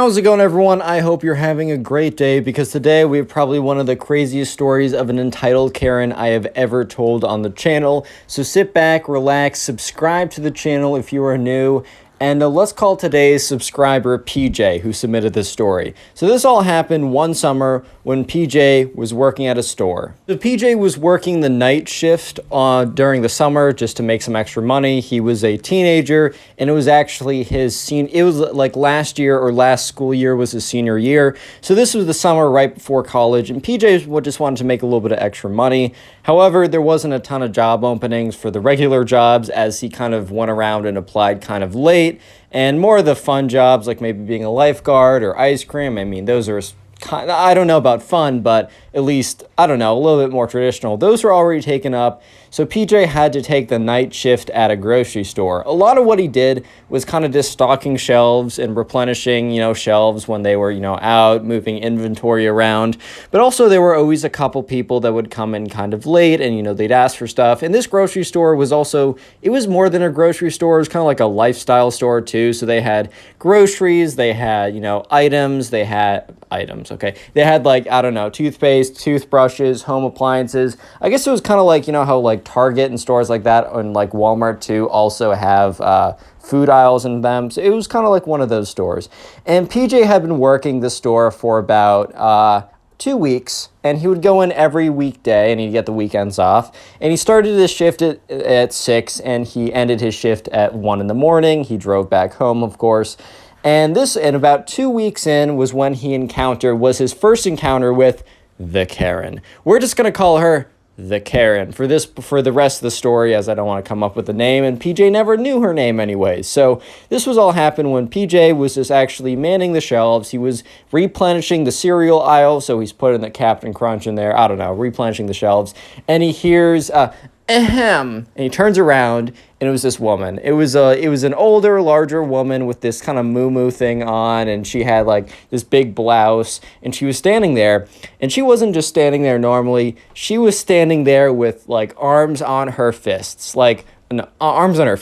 How's it going, everyone? I hope you're having a great day, because today we have probably one of the craziest stories of an entitled Karen I have ever told on the channel. So sit back, relax, subscribe to the channel if you are new, and let's call today's subscriber PJ, who submitted this story. So this all happened one summer when PJ was working at a store. So PJ was working the night shift during the summer just to make some extra money. He was a teenager, and it was actually it was like last year, or last school year was his senior year. So this was the summer right before college, and PJ just wanted to make a little bit of extra money. However, there wasn't a ton of job openings for the regular jobs, as he kind of went around and applied kind of late. And more of the fun jobs, like maybe being a lifeguard or ice cream, I mean, those are I don't know about fun, but at least, I don't know, a little bit more traditional. Those were already taken up, so PJ had to take the night shift at a grocery store. A lot of what he did was kind of just stocking shelves and replenishing, shelves when they were, out, moving inventory around. But also there were always a couple people that would come in kind of late and, they'd ask for stuff. And this grocery store was also, it was more than a grocery store. It was kind of like a lifestyle store too. So they had groceries, they had, items, okay? They had, like, I don't know, toothpaste, toothbrushes, home appliances. I guess it was kind of like, how like Target and stores like that, and like Walmart too, also have food aisles in them. So it was kind of like one of those stores. And PJ had been working the store for about 2 weeks, and he would go in every weekday, and he'd get the weekends off. And he started his shift at 6, and he ended his shift at 1 in the morning. He drove back home, of course. And about 2 weeks in was when was his first encounter with the Karen. We're just going to call her the Karen for the rest of the story, as I don't want to come up with a name, and PJ never knew her name anyways. So this was all happened when PJ was just actually manning the shelves. He was replenishing the cereal aisle, so he's putting the Captain Crunch in there, I don't know, replenishing the shelves, and he hears ahem, and he turns around, and it was this woman. It was an older, larger woman with this kind of moo-moo thing on, and she had like this big blouse, and she was standing there, and she wasn't just standing there normally. She was standing there with like arms on her fists, arms on her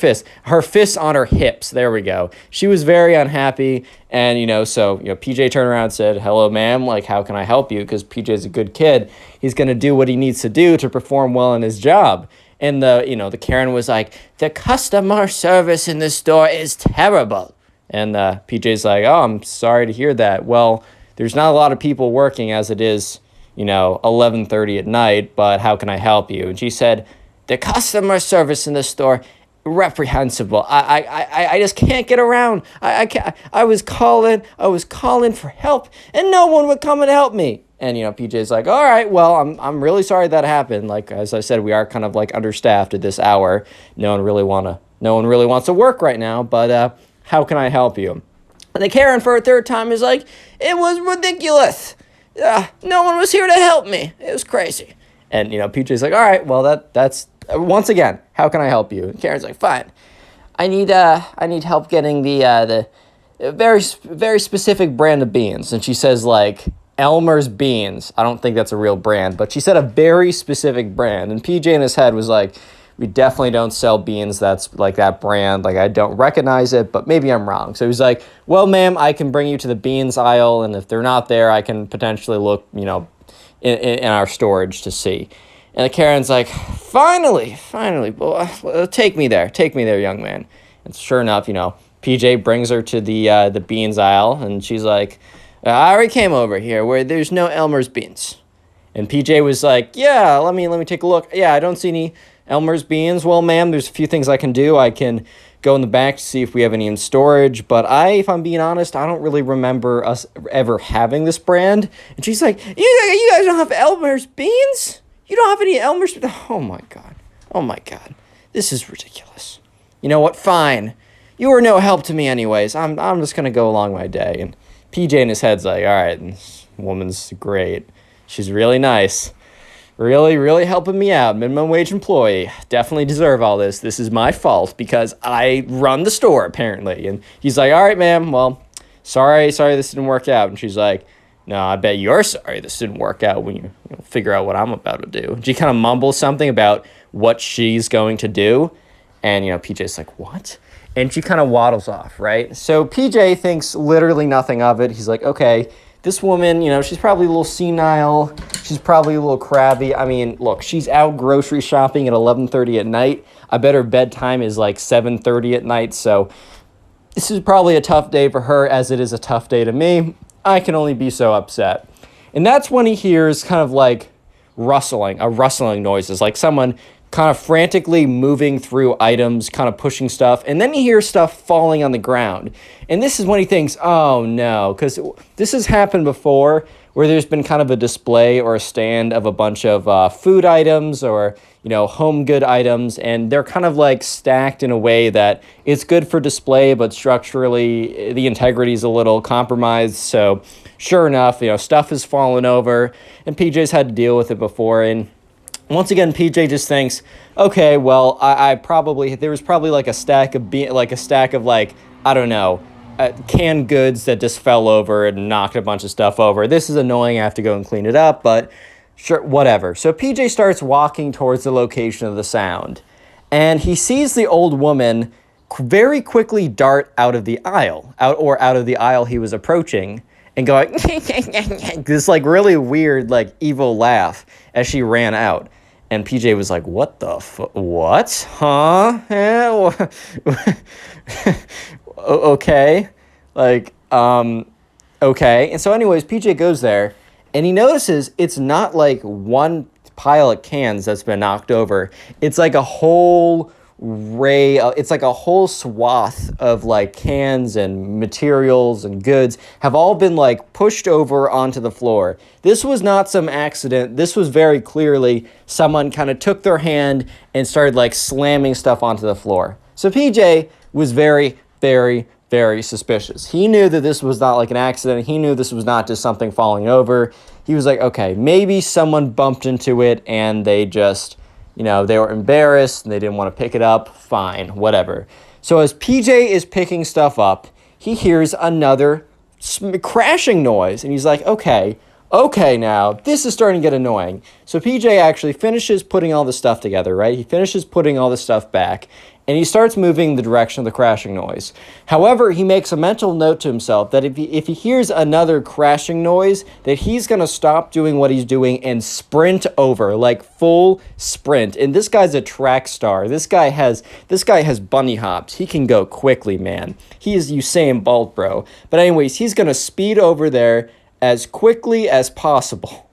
fists on her hips. There we go. She was very unhappy, and PJ turned around and said, "Hello, ma'am, like, how can I help you?" Because PJ's a good kid. He's going to do what he needs to do to perform well in his job. And the Karen was like, "The customer service in this store is terrible." And PJ's like, "Oh, I'm sorry to hear that. Well, there's not a lot of people working as it is, 11:30 at night, but how can I help you?" And she said, "The customer service in the store, reprehensible. I just can't get around. I was calling for help, and no one would come and help me." And PJ's like, "All right, well, I'm really sorry that happened. Like, as I said, we are kind of like understaffed at this hour. No one really wants to work right now, but how can I help you?" And the Karen, for a third time, is like, "It was ridiculous. No one was here to help me. It was crazy." And PJ's like, "All right, well, that's once again, how can I help you?" And Karen's like, "Fine. I need help getting the very very specific brand of beans." And she says, like, Elmer's beans. I don't think that's a real brand, but she said a very specific brand. And PJ in his head was like, "We definitely don't sell beans that's like that brand. Like, I don't recognize it, but maybe I'm wrong." So he's like, "Well, ma'am, I can bring you to the beans aisle, and if they're not there, I can potentially look, in our storage to see." And the Karen's like, finally, well, take me there, young man." And sure enough, PJ brings her to the beans aisle, and she's like, "I already came over here where there's no Elmer's beans." And PJ was like, "Yeah, let me take a look. Yeah, I don't see any Elmer's beans." "Well, ma'am, there's a few things I can do. I can go in the back to see if we have any in storage, but if I'm being honest, I don't really remember us ever having this brand." And she's like, You guys don't have Elmer's beans? You don't have any Elmer's? Oh my God. This is ridiculous. You know what? Fine. You were no help to me anyways. I'm just going to go along my day." And PJ in his head's like, "All right, this woman's great. She's really nice. Really, really helping me out. Minimum wage employee. Definitely deserve all this. This is my fault because I run the store, apparently." And he's like, "All right, ma'am. Well, sorry this didn't work out." And she's like, "No, I bet you're sorry this didn't work out when you figure out what I'm about to do." And she kind of mumbles something about what she's going to do. And, PJ's like, "What?" and she kind of waddles off, right? So PJ thinks literally nothing of it. He's like, okay, this woman, she's probably a little senile. She's probably a little crabby. I mean, look, she's out grocery shopping at 11:30 at night. I bet her bedtime is like 7:30 at night. So this is probably a tough day for her, as it is a tough day to me. I can only be so upset. And that's when he hears kind of like rustling noises, like someone kind of frantically moving through items, kind of pushing stuff. And then he hears stuff falling on the ground. And this is when he thinks, oh no, because this has happened before where there's been kind of a display or a stand of a bunch of food items or, home good items. And they're kind of like stacked in a way that it's good for display, but structurally the integrity is a little compromised. So sure enough, stuff has fallen over and PJ's had to deal with it before. And once again, PJ just thinks, okay, well, there was probably like a stack of I don't know, canned goods that just fell over and knocked a bunch of stuff over. This is annoying. I have to go and clean it up, but sure, whatever. So PJ starts walking towards the location of the sound, and he sees the old woman very quickly dart out of the aisle he was approaching, and going this like really weird like evil laugh as she ran out. And PJ was like, what the what? Huh? Okay. Like, okay. And so anyways, PJ goes there and he notices it's not like one pile of cans that's been knocked over. It's like a whole it's like a whole swath of like cans and materials and goods have all been like pushed over onto the floor. This was not some accident. This was very clearly someone kind of took their hand and started like slamming stuff onto the floor. So PJ was very, very, very suspicious. He knew that this was not like an accident. He knew this was not just something falling over. He was like, okay, maybe someone bumped into it and they just, they were embarrassed and they didn't want to pick it up. Fine, whatever. So as PJ is picking stuff up, he hears another crashing noise. And he's like, okay, now this is starting to get annoying. So PJ actually finishes putting all the stuff together, right? He finishes putting all the stuff back. And he starts moving in the direction of the crashing noise. However, he makes a mental note to himself that if he hears another crashing noise, that he's going to stop doing what he's doing and sprint over, like full sprint. And this guy's a track star. This guy has bunny hops. He can go quickly, man. He is Usain Bolt, bro. But anyways, he's going to speed over there as quickly as possible.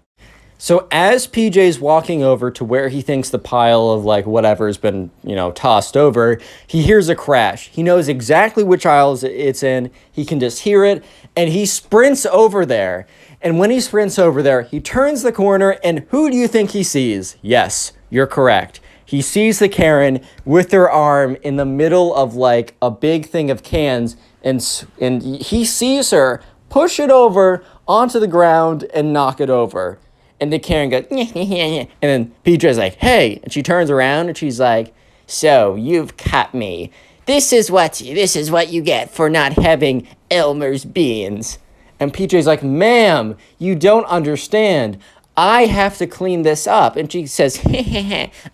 So as PJ's walking over to where he thinks the pile of like whatever's been, tossed over, he hears a crash. He knows exactly which aisle it's in. He can just hear it, and he sprints over there. And when he sprints over there, he turns the corner, and who do you think he sees? Yes, you're correct. He sees the Karen with her arm in the middle of like a big thing of cans, and he sees her push it over onto the ground and knock it over. And the Karen goes, and then PJ's like, hey, and she turns around and she's like, so you've caught me. This is what you get for not having Elmer's beans. And PJ's like, ma'am, you don't understand. I have to clean this up. And she says,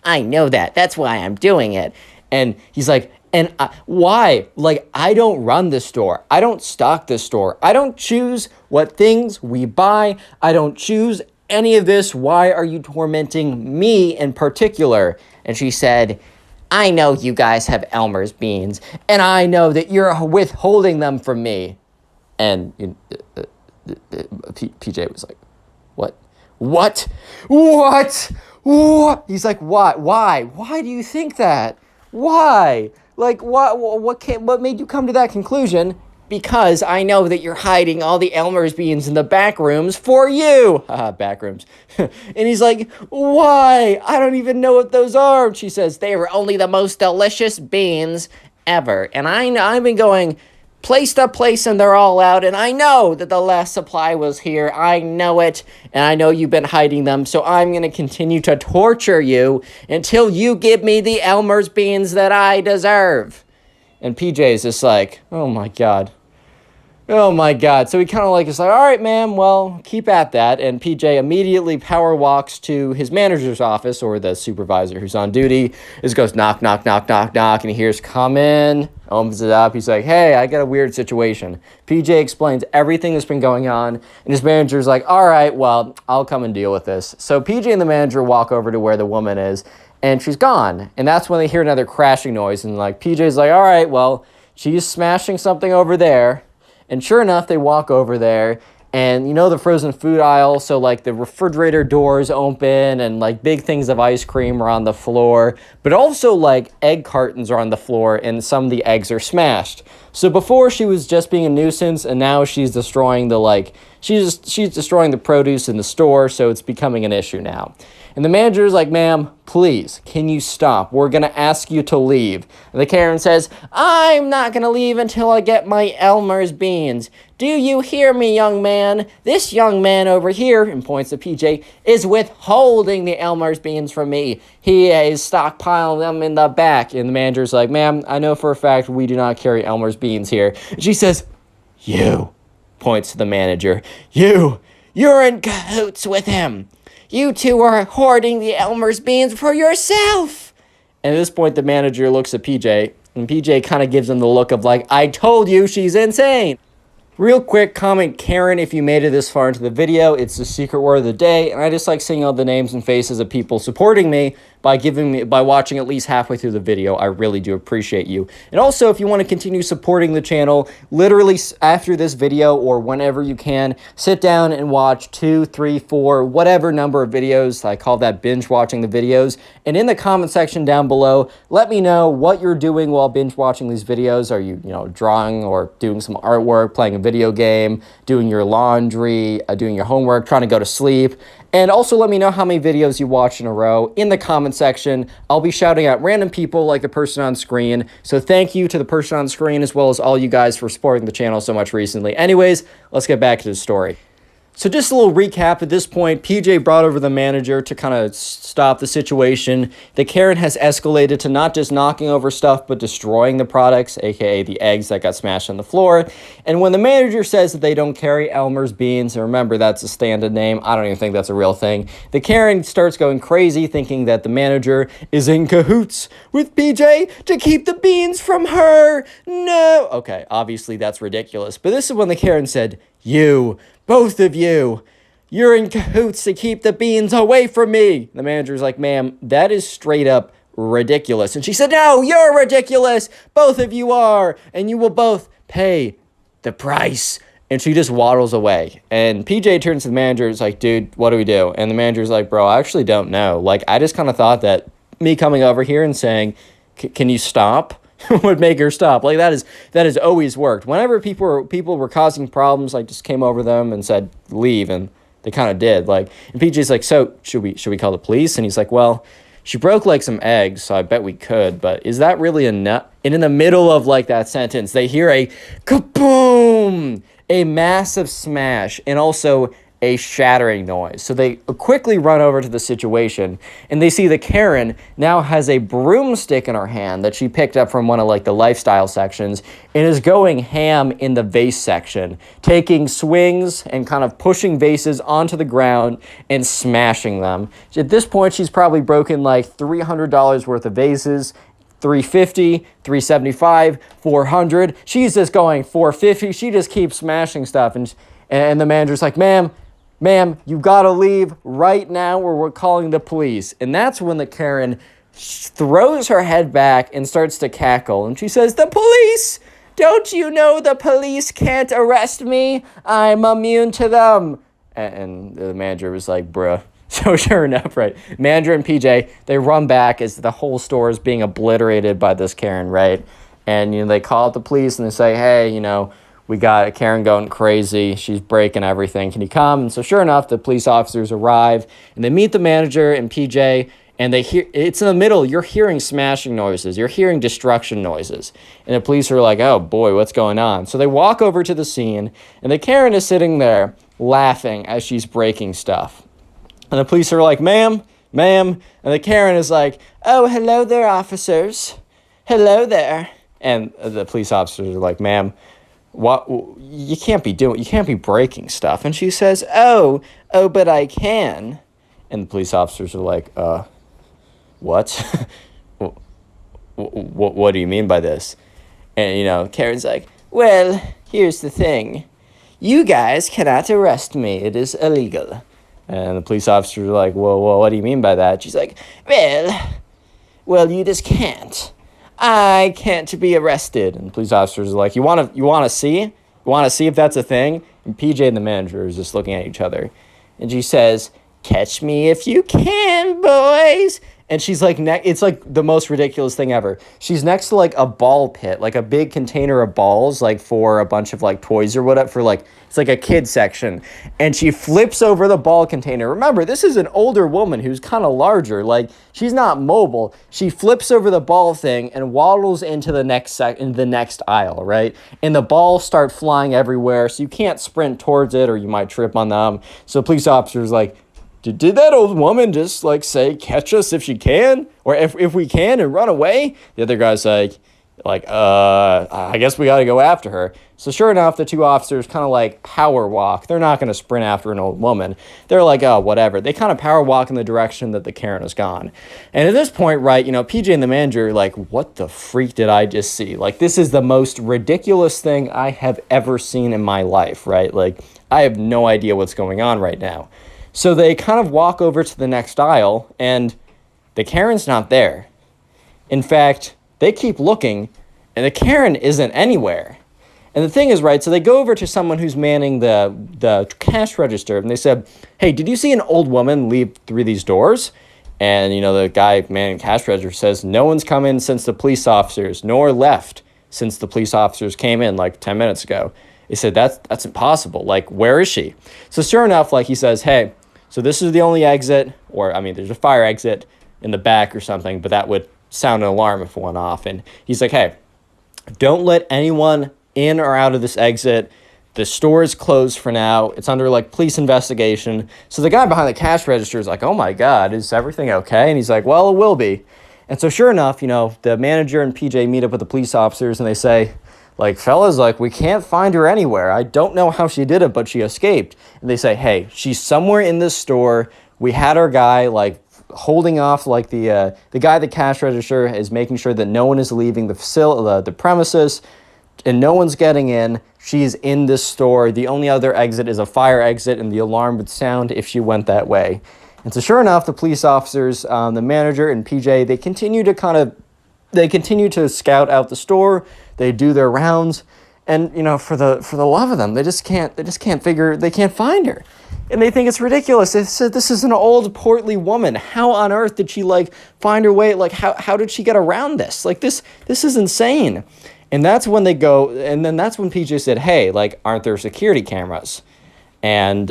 I know that. That's why I'm doing it. And he's like, and why? Like, I don't run this store. I don't stock this store. I don't choose what things we buy. I don't choose any of this. Why are you tormenting me in particular? And she said, I know you guys have Elmer's beans, and I know that you're withholding them from me. And PJ was like, what? He's like, why do you think that? Why? Like, what made you come to that conclusion? Because I know that you're hiding all the Elmer's beans in the back rooms for you. Back rooms. And he's like, why? I don't even know what those are. And she says, they were only the most delicious beans ever. And I've been going place to place and they're all out. And I know that the last supply was here. I know it. And I know you've been hiding them. So I'm going to continue to torture you until you give me the Elmer's beans that I deserve. And PJ is just like, oh my God. Oh my God. So he kind of like is like, all right, ma'am, well, keep at that. And PJ immediately power walks to his manager's office, or the supervisor who's on duty. Just goes knock, knock, knock, knock, knock. And he hears, come in, opens it up. He's like, hey, I got a weird situation. PJ explains everything that's been going on. And his manager's like, all right, well, I'll come and deal with this. So PJ and the manager walk over to where the woman is, and she's gone. And that's when they hear another crashing noise. And like, PJ's like, all right, well, she's smashing something over there. And sure enough, they walk over there, and you know the frozen food aisle, so like the refrigerator doors open, and like big things of ice cream are on the floor, but also like egg cartons are on the floor, and some of the eggs are smashed. So before she was just being a nuisance, and now she's destroying she's destroying the produce in the store, so it's becoming an issue now. And the manager is like, ma'am, please, can you stop? We're going to ask you to leave. And the Karen says, I'm not going to leave until I get my Elmer's beans. Do you hear me, young man? This young man over here, and points to PJ, is withholding the Elmer's beans from me. He is stockpiling them in the back. And the manager's like, ma'am, I know for a fact we do not carry Elmer's beans here. And she says, you, points to the manager, you're in cahoots with him. You two are hoarding the Elmer's beans for yourself. And at this point, the manager looks at PJ, and PJ kind of gives him the look of like, I told you she's insane. Real quick, comment Karen if you made it this far into the video. It's the secret word of the day, and I just like seeing all the names and faces of people supporting me by watching at least halfway through the video. I really do appreciate you. And also, if you want to continue supporting the channel, literally after this video or whenever you can, sit down and watch 2, 3, 4, whatever number of videos. I call that binge watching the videos. And in the comment section down below, let me know what you're doing while binge watching these videos. Are you, drawing or doing some artwork, playing a video game, doing your laundry, doing your homework, trying to go to sleep? And also let me know how many videos you watch in a row in the comment section. I'll be shouting out random people like the person on screen. So thank you to the person on screen as well as all you guys for supporting the channel so much recently. Anyways, let's get back to the story. So just a little recap at this point, PJ brought over the manager to kind of stop the situation. The Karen has escalated to not just knocking over stuff, but destroying the products, aka the eggs that got smashed on the floor. And when the manager says that they don't carry Elmer's beans, and remember that's a stand-in name, I don't even think that's a real thing, the Karen starts going crazy thinking that the manager is in cahoots with PJ to keep the beans from her. No. Okay, obviously that's ridiculous. But this is when the Karen said, both of you, you're in cahoots to keep the beans away from me. The manager's like, ma'am, that is straight up ridiculous. And she said, no, you're ridiculous. Both of you are. And you will both pay the price. And she just waddles away. And PJ turns to the manager and is like, dude, what do we do? And the manager's like, bro, I actually don't know. Like, I just kind of thought that me coming over here and saying, can you stop? Would make her stop. Like that has always worked. Whenever people were causing problems, I just came over them and said leave, and they kind of did. Like, and PJ's like, so should we call the police? And he's like, well, she broke like some eggs, so I bet we could. But is that really enough? And in the middle of like that sentence, they hear a kaboom, a massive smash, and also a shattering noise. So they quickly run over to the situation, and they see the Karen now has a broomstick in her hand that she picked up from one of like the lifestyle sections and is going ham in the vase section, taking swings and kind of pushing vases onto the ground and smashing them. At this point, she's probably broken like $300 worth of vases. $350, $375, $400. She's just going $450. She just keeps smashing stuff, and the manager's like, ma'am, you gotta leave right now or we're calling the police. And that's when the Karen throws her head back and starts to cackle. And she says, the police! Don't you know the police can't arrest me? I'm immune to them. And the manager was like, bruh. So sure enough, right, manager and PJ, they run back as the whole store is being obliterated by this Karen, right? And, they call up the police and they say, hey, we got a Karen going crazy. She's breaking everything. Can you come? And so sure enough, the police officers arrive, and they meet the manager and PJ, and they hear, it's in the middle. You're hearing smashing noises. You're hearing destruction noises. And the police are like, oh, boy, what's going on? So they walk over to the scene, and the Karen is sitting there laughing as she's breaking stuff. And the police are like, ma'am. And the Karen is like, oh, hello there, officers. Hello there. And the police officers are like, ma'am, what, you can't be breaking stuff. And she says, oh, but I can. And the police officers are like, what? What do you mean by this? And, Karen's like, well, here's the thing. You guys cannot arrest me. It is illegal. And the police officers are like, well, what do you mean by that? She's like, well, you just can't. I can't be arrested. And the police officers are like, you want to see? You want to see if that's a thing? And PJ and the manager is just looking at each other. And she says, catch me if you can, boys. And she's like, it's like the most ridiculous thing ever. She's next to like a ball pit, like a big container of balls, like for a bunch of like toys or whatever, for like, it's like a kid section. And she flips over the ball container. Remember, this is an older woman who's kind of larger. Like, she's not mobile. She flips over the ball thing and waddles into the next aisle, right? And the balls start flying everywhere. So you can't sprint towards it or you might trip on them. So police officers like, did that old woman just, like, say, catch us if she can? Or if we can and run away? The other guy's like, I guess we got to go after her. So sure enough, the two officers kind of, like, power walk. They're not going to sprint after an old woman. They're like, oh, whatever. They kind of power walk in the direction that the Karen has gone. And at this point, right, PJ and the manager are like, what the freak did I just see? Like, this is the most ridiculous thing I have ever seen in my life, right? Like, I have no idea what's going on right now. So they kind of walk over to the next aisle, and the Karen's not there. In fact, they keep looking, and the Karen isn't anywhere. And the thing is, right, so they go over to someone who's manning the cash register, and they said, hey, did you see an old woman leave through these doors? And, the guy manning the cash register says, no one's come in since the police officers, nor left since the police officers came in like 10 minutes ago. He said, that's impossible. Like, where is she? So sure enough, like, he says, hey, so this is the only exit, or, there's a fire exit in the back or something, but that would sound an alarm if it went off. And he's like, hey, don't let anyone in or out of this exit. The store is closed for now. It's under, like, police investigation. So the guy behind the cash register is like, oh, my God, is everything okay? And he's like, well, it will be. And so sure enough, the manager and PJ meet up with the police officers, and they say, like, fellas, like, we can't find her anywhere. I don't know how she did it, but she escaped. And they say, hey, she's somewhere in this store. We had our guy, like, holding off, like, the guy at the cash register is making sure that no one is leaving the premises and no one's getting in. She's in this store. The only other exit is a fire exit, and the alarm would sound if she went that way. And so sure enough, the police officers, the manager and PJ, they continue to scout out the store. They do their rounds, and for the love of them, they can't find her, and they think it's ridiculous. They said, this is an old portly woman. How on earth did she find her way? Like, how did she get around this? Like, this is insane. And that's when they go, and then that's when PJ said, hey, like, aren't there security cameras? And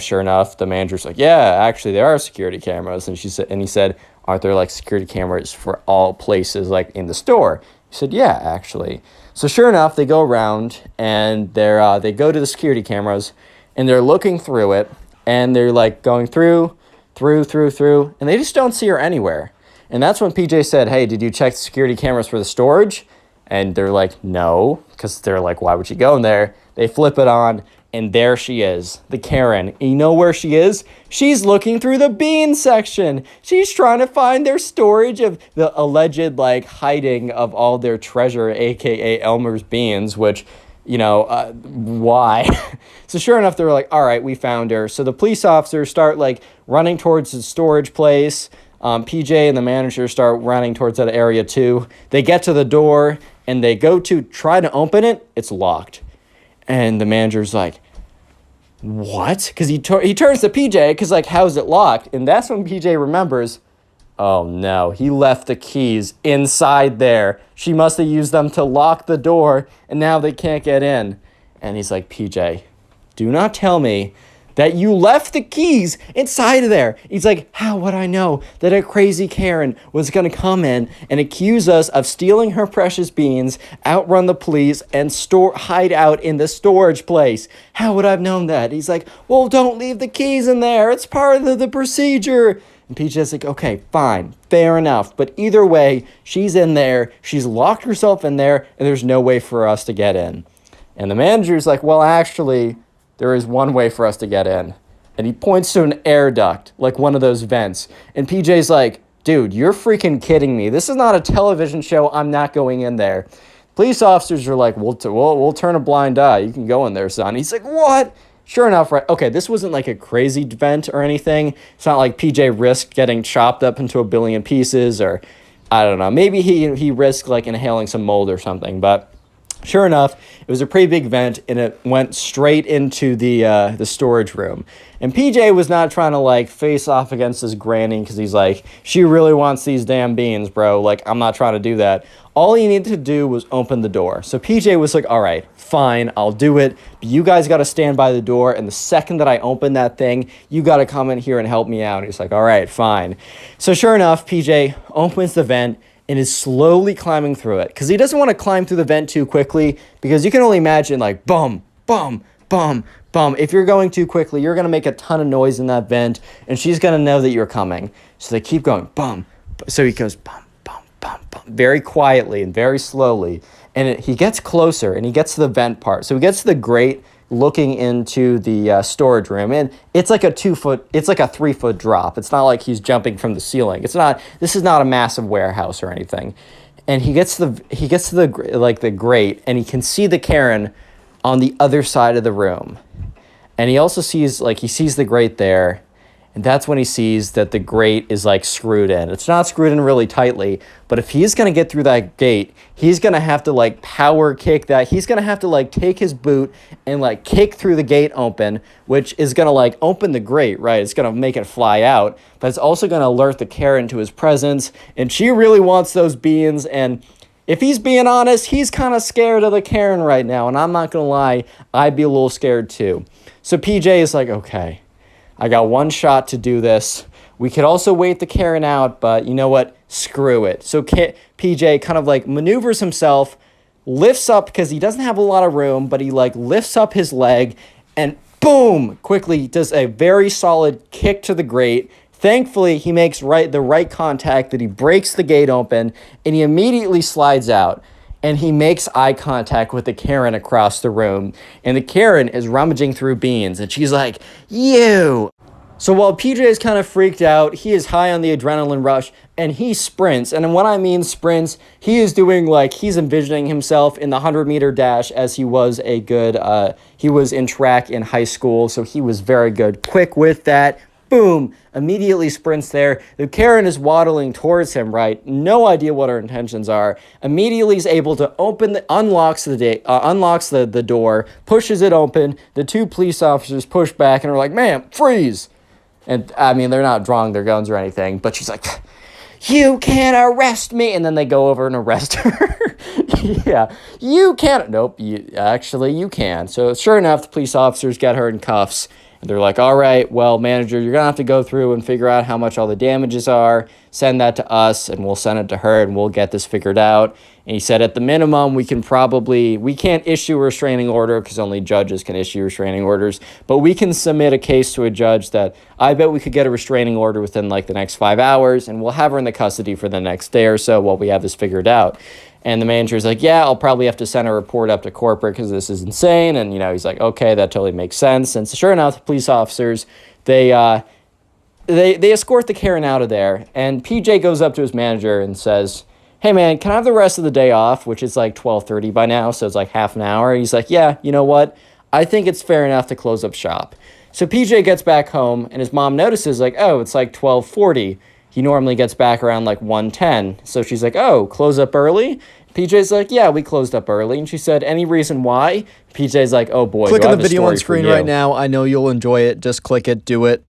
sure enough, the manager's like, yeah, actually there are security cameras. And he said, aren't there, like, security cameras for all places, like, in the store? He said, yeah, actually. So sure enough, they go around, and they go to the security cameras, and they're looking through it, and they're, like, going through, and they just don't see her anywhere. And that's when PJ said, hey, did you check the security cameras for the storage? And they're like, no, because they're like, why would she go in there? They flip it on, and there she is, the Karen. You know where she is? She's looking through the bean section. She's trying to find their storage of the alleged, like, hiding of all their treasure, a.k.a. Elmer's beans, which, why? So sure enough, they were like, all right, we found her. So the police officers start, like, running towards the storage place. PJ and the manager start running towards that area too. They get to the door, and they go to try to open it. It's locked. And the manager's like, what? Because he turns to PJ, because, like, how is it locked? And that's when PJ remembers, oh, no, he left the keys inside there. She must have used them to lock the door, and now they can't get in. And he's like, PJ, do not tell me that you left the keys inside of there. He's like, how would I know that a crazy Karen was going to come in and accuse us of stealing her precious beans, outrun the police, and hide out in the storage place? How would I have known that? He's like, well, don't leave the keys in there. It's part of the procedure. And PJ's like, okay, fine, fair enough. But either way, she's in there. She's locked herself in there, and there's no way for us to get in. And the manager's like, well, actually, there is one way for us to get in. And he points to an air duct, like one of those vents. And PJ's like, dude, you're freaking kidding me. This is not a television show. I'm not going in there. Police officers are like, we'll turn a blind eye. You can go in there, son. He's like, what? Sure enough, right? Okay, this wasn't like a crazy vent or anything. It's not like PJ risked getting chopped up into a billion pieces, or I don't know. Maybe he risked like inhaling some mold or something. But sure enough, it was a pretty big vent, and it went straight into the storage room. And PJ was not trying to like face off against his granny because he's like, she really wants these damn beans, bro. Like, I'm not trying to do that. All he needed to do was open the door. So PJ was like, all right, fine, I'll do it. But you guys got to stand by the door. And the second that I open that thing, you got to come in here and help me out. And he's like, all right, fine. So sure enough, PJ opens the vent and is slowly climbing through it. Because he doesn't want to climb through the vent too quickly, because you can only imagine like bum, bum, bum, bum. If you're going too quickly, you're going to make a ton of noise in that vent, and she's going to know that you're coming. So they keep going, bum. So he goes, bum, bum, bum, bum, very quietly and very slowly. And he gets closer, and he gets to the vent part. So he gets to the grate looking into the storage room, and it's like a 3-foot drop. It's not like he's jumping from the ceiling. This is not a massive warehouse or anything. And he gets to the grate, and he can see the Karen on the other side of the room. And he also sees the grate there, and that's when he sees that the grate is like screwed in. It's not screwed in really tightly, but if he's going to get through that gate, he's going to have to like power kick that. He's going to have to like take his boot and like kick through the gate open, which is going to like open the grate, right? It's going to make it fly out, but it's also going to alert the Karen to his presence, and she really wants those beans. And if he's being honest, he's kind of scared of the Karen right now, and I'm not going to lie, I'd be a little scared too. So PJ is like, okay, I got one shot to do this. We could also wait the Karen out, but you know what? Screw it. So PJ kind of like maneuvers himself, lifts up, because he doesn't have a lot of room, but he like lifts up his leg and boom, quickly does a very solid kick to the grate. Thankfully, he makes the right contact, that he breaks the gate open, and he immediately slides out. And he makes eye contact with the Karen across the room. And the Karen is rummaging through beans, and she's like, you. So while PJ is kind of freaked out, he is high on the adrenaline rush, and he sprints. And when I mean sprints, he is doing like, he's envisioning himself in the 100-meter dash, as he was he was in track in high school, so he was very good. Quick with that. Boom, immediately sprints there. The Karen is waddling towards him, right? No idea what her intentions are. Immediately is able to unlocks the door, pushes it open. The two police officers push back and are like, ma'am, freeze. And I mean, they're not drawing their guns or anything, but she's like, you can't arrest me. And then they go over and arrest her. Yeah, you can't. Nope, you can. So sure enough, the police officers get her in cuffs. And they're like, all right, well, manager, you're going to have to go through and figure out how much all the damages are. Send that to us, and we'll send it to her, and we'll get this figured out. And he said, at the minimum, we can't issue a restraining order, because only judges can issue restraining orders. But we can submit a case to a judge that I bet we could get a restraining order within like the next 5 hours, and we'll have her in the custody for the next day or so while we have this figured out. And the manager's like, yeah, I'll probably have to send a report up to corporate because this is insane. And, he's like, okay, that totally makes sense. And so sure enough, the police officers, they escort the Karen out of there. And PJ goes up to his manager and says, hey, man, can I have the rest of the day off? Which is like 12:30 by now, so it's like half an hour. He's like, yeah, you know what? I think it's fair enough to close up shop. So PJ gets back home, and his mom notices, like, oh, it's like 12:40. He normally gets back around like 1:10. So she's like, oh, close up early? PJ's like, yeah, we closed up early. And she said, any reason why? PJ's like, oh boy. Click on the video on screen right now. I know you'll enjoy it. Just click it. Do it.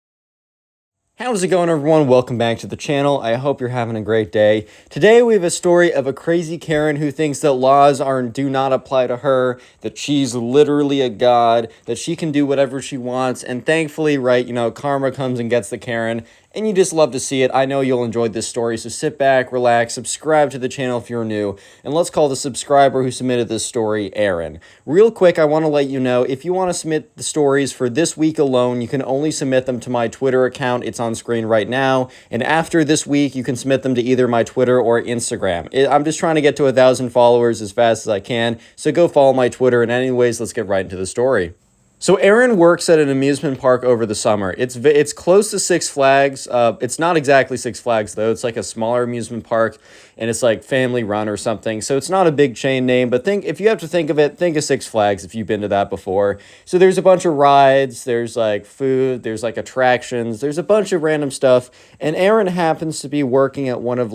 How's it going, everyone? Welcome back to the channel. I hope you're having a great day. Today we have a story of a crazy Karen who thinks that laws do not apply to her, that she's literally a god, that she can do whatever she wants, and thankfully, right, karma comes and gets the Karen, and you just love to see it. I know you'll enjoy this story, so sit back, relax, subscribe to the channel if you're new, and let's call the subscriber who submitted this story Aaron. Real quick, I want to let you know, if you want to submit the stories for this week alone, you can only submit them to my Twitter account. It's on on screen right now. And after this week, you can submit them to either my Twitter or Instagram. I'm just trying to get to 1,000 followers as fast as I can. So go follow my Twitter. And anyways, let's get right into the story. So Aaron works at an amusement park over the summer. It's close to Six Flags. It's not exactly Six Flags, though. It's like a smaller amusement park, and it's like family run or something. So it's not a big chain name, but if you have to think of it, think of Six Flags if you've been to that before. So there's a bunch of rides, there's like food, there's like attractions, there's a bunch of random stuff, and Aaron happens to be working at one of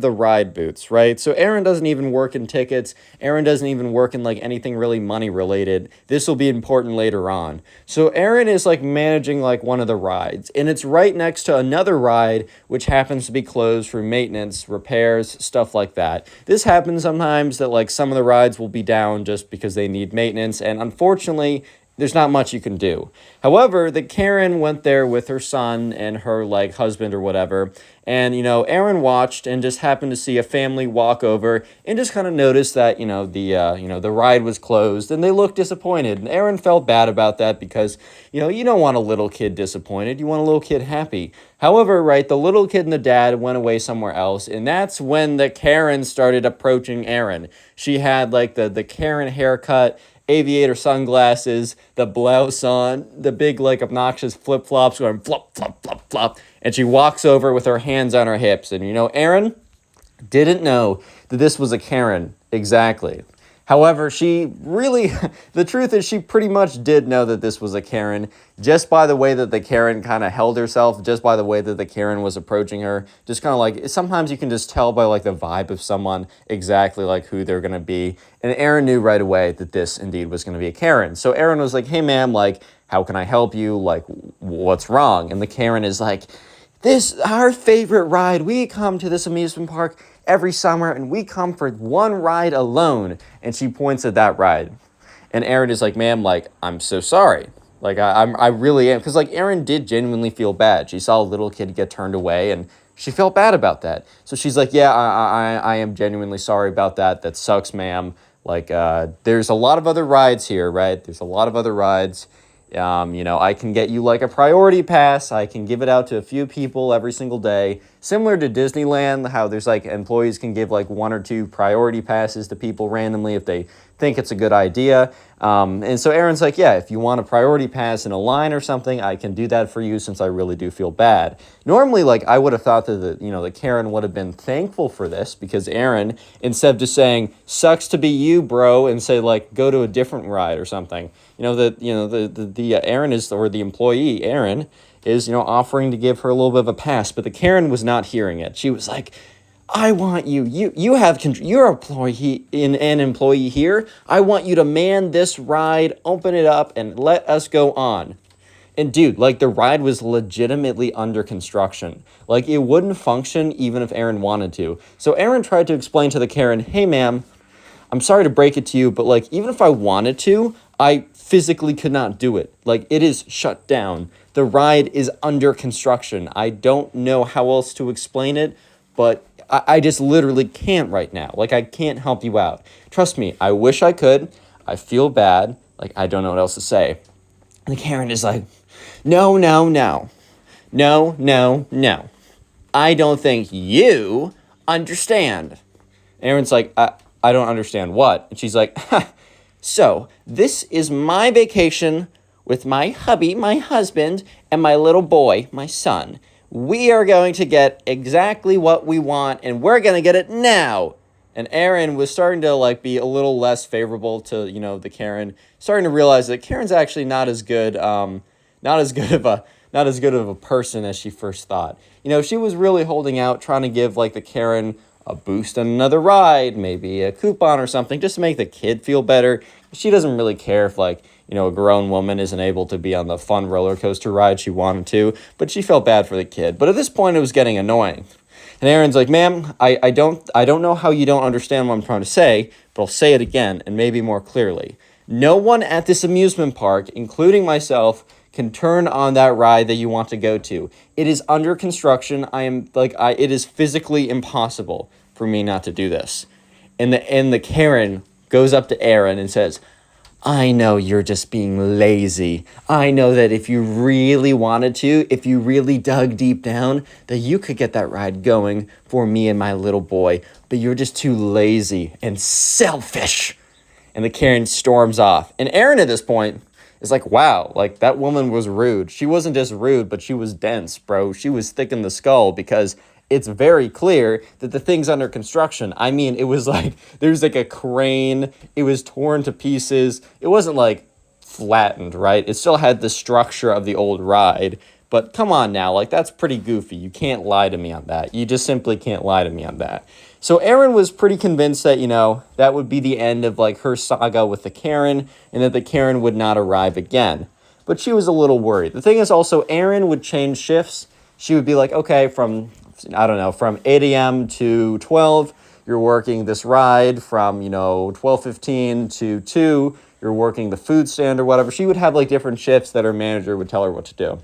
the ride booths, right? So Aaron doesn't even work in tickets. Aaron doesn't even work in like anything really money related. This will be important later on. So Aaron is like managing like one of the rides, and it's right next to another ride which happens to be closed for maintenance, repairs, stuff like that. This happens sometimes that like some of the rides will be down just because they need maintenance, and unfortunately there's not much you can do. However, the Karen went there with her son and her like husband or whatever, and Aaron watched and just happened to see a family walk over and just kind of noticed that the ride was closed, and they looked disappointed. And Aaron felt bad about that because you don't want a little kid disappointed, you want a little kid happy. However, right, the little kid and the dad went away somewhere else, and that's when the Karen started approaching Aaron. She had like the Karen haircut, aviator sunglasses, the blouse on, the big like obnoxious flip-flops going flop, flop, flop, flop. And she walks over with her hands on her hips. And Aaron didn't know that this was a Karen exactly. However, the truth is she pretty much did know that this was a Karen just by the way that the Karen kind of held herself, just by the way that the Karen was approaching her. Just kind of like, sometimes you can just tell by like the vibe of someone exactly like who they're going to be. And Aaron knew right away that this indeed was going to be a Karen. So Aaron was like, hey ma'am, like, how can I help you? Like, what's wrong? And the Karen is like, our favorite ride. We come to this amusement park every summer, and we come for one ride alone. And she points at that ride. And Aaron is like, ma'am, like, I'm so sorry. Like, I really am. Because, like, Aaron did genuinely feel bad. She saw a little kid get turned away, and she felt bad about that. So she's like, yeah, I am genuinely sorry about that. That sucks, ma'am. Like, there's a lot of other rides here, right? There's a lot of other rides. I can get you like a priority pass. I can give it out to a few people every single day. Similar to Disneyland, how there's like employees can give like 1 or 2 priority passes to people randomly if they think it's a good idea. And so Aaron's like, yeah, if you want a priority pass in a line or something, I can do that for you since I really do feel bad. Normally, like I would have thought that the Karen would have been thankful for this because Aaron, instead of just saying, sucks to be you, bro, and say like, go to a different ride or something, Aaron is, or the employee, Aaron, is, offering to give her a little bit of a pass, but the Karen was not hearing it. She was like, I want you have control, you're an employee here. I want you to man this ride, open it up, and let us go on. And dude, like the ride was legitimately under construction. Like it wouldn't function even if Aaron wanted to. So Aaron tried to explain to the Karen, hey ma'am, I'm sorry to break it to you, but like even if I wanted to, I physically could not do it. Like it is shut down. The ride is under construction. I don't know how else to explain it, but I just literally can't right now. Like I can't help you out. Trust me, I wish I could. I feel bad. Like I don't know what else to say. And the Karen is like, no. I don't think you understand. Aaron's like, I don't understand what? And she's like, so this is my vacation with my hubby, my husband, and my little boy, my son. We are going to get exactly what we want, and we're going to get it now. And Aaron was starting to like be a little less favorable to, the Karen, starting to realize that Karen's actually not as good of a person as she first thought. She was really holding out, trying to give like the Karen a boost on another ride, maybe a coupon or something, just to make the kid feel better. She doesn't really care if a grown woman isn't able to be on the fun roller coaster ride she wanted to, but she felt bad for the kid. But at this point, it was getting annoying. And Aaron's like, ma'am, I don't know how you don't understand what I'm trying to say, but I'll say it again and maybe more clearly. No one at this amusement park, including myself, can turn on that ride that you want to go to. It is under construction. It is physically impossible for me not to do this. And the Karen goes up to Aaron and says, I know you're just being lazy. I know that if you really wanted to, if you really dug deep down, that you could get that ride going for me and my little boy, but you're just too lazy and selfish. And the Karen storms off. And Aaron at this point is like, wow, like that woman was rude. She wasn't just rude, but she was dense, bro. She was thick in the skull because it's very clear that the thing's under construction. I mean, it was like, there's like a crane. It was torn to pieces. It wasn't like flattened, right? It still had the structure of the old ride. But come on now, like that's pretty goofy. You can't lie to me on that. You just simply can't lie to me on that. So Aaron was pretty convinced that, that would be the end of like her saga with the Karen and that the Karen would not arrive again. But she was a little worried. The thing is also Aaron would change shifts. She would be like, okay, from 8 a.m. to 12, you're working this ride. From, 12:15 to 2, you're working the food stand or whatever. She would have like different shifts that her manager would tell her what to do.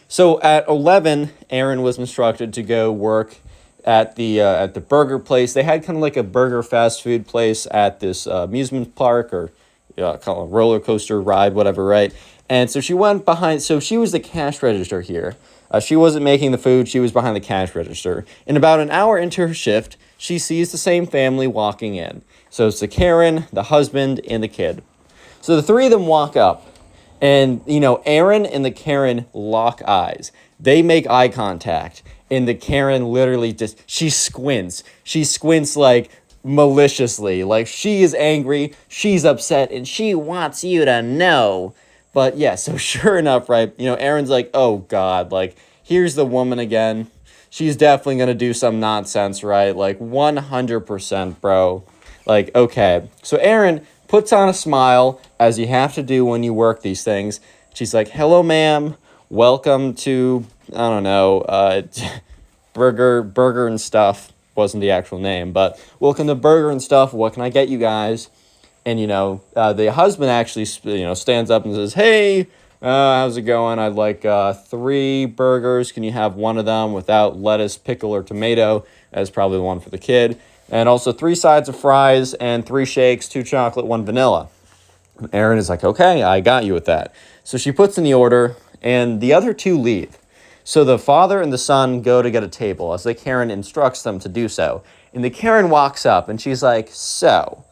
So at 11, Aaron was instructed to go work at the burger place. They had kind of like a burger fast food place at this amusement park or call it a roller coaster ride, whatever, right? And so she went behind. So she was the cash register here. She wasn't making the food. She was behind the cash register. And about an hour into her shift, she sees the same family walking in. So it's the Karen, the husband, and the kid. So the three of them walk up. And, Aaron and the Karen lock eyes. They make eye contact. And the Karen literally she squints. She squints like maliciously. Like she is angry, she's upset, and she wants you to know. But yeah, so sure enough, right, Aaron's like, oh God, like here's the woman again. She's definitely going to do some nonsense, right? Like 100%, bro. Like, okay. So Aaron puts on a smile, as you have to do when you work these things. She's like, hello, ma'am. Welcome to, I don't know, Burger and Stuff. Wasn't the actual name, but welcome to Burger and Stuff. What can I get you guys? And, the husband actually, stands up and says, hey, how's it going? I'd like 3 burgers. Can you have one of them without lettuce, pickle, or tomato? That's probably the one for the kid. And also 3 sides of fries and 3 shakes, 2 chocolate, 1 vanilla. And Aaron is like, okay, I got you with that. So she puts in the order, and the other 2 leave. So the father and the son go to get a table as the Karen instructs them to do so. And the Karen walks up, and she's like, so.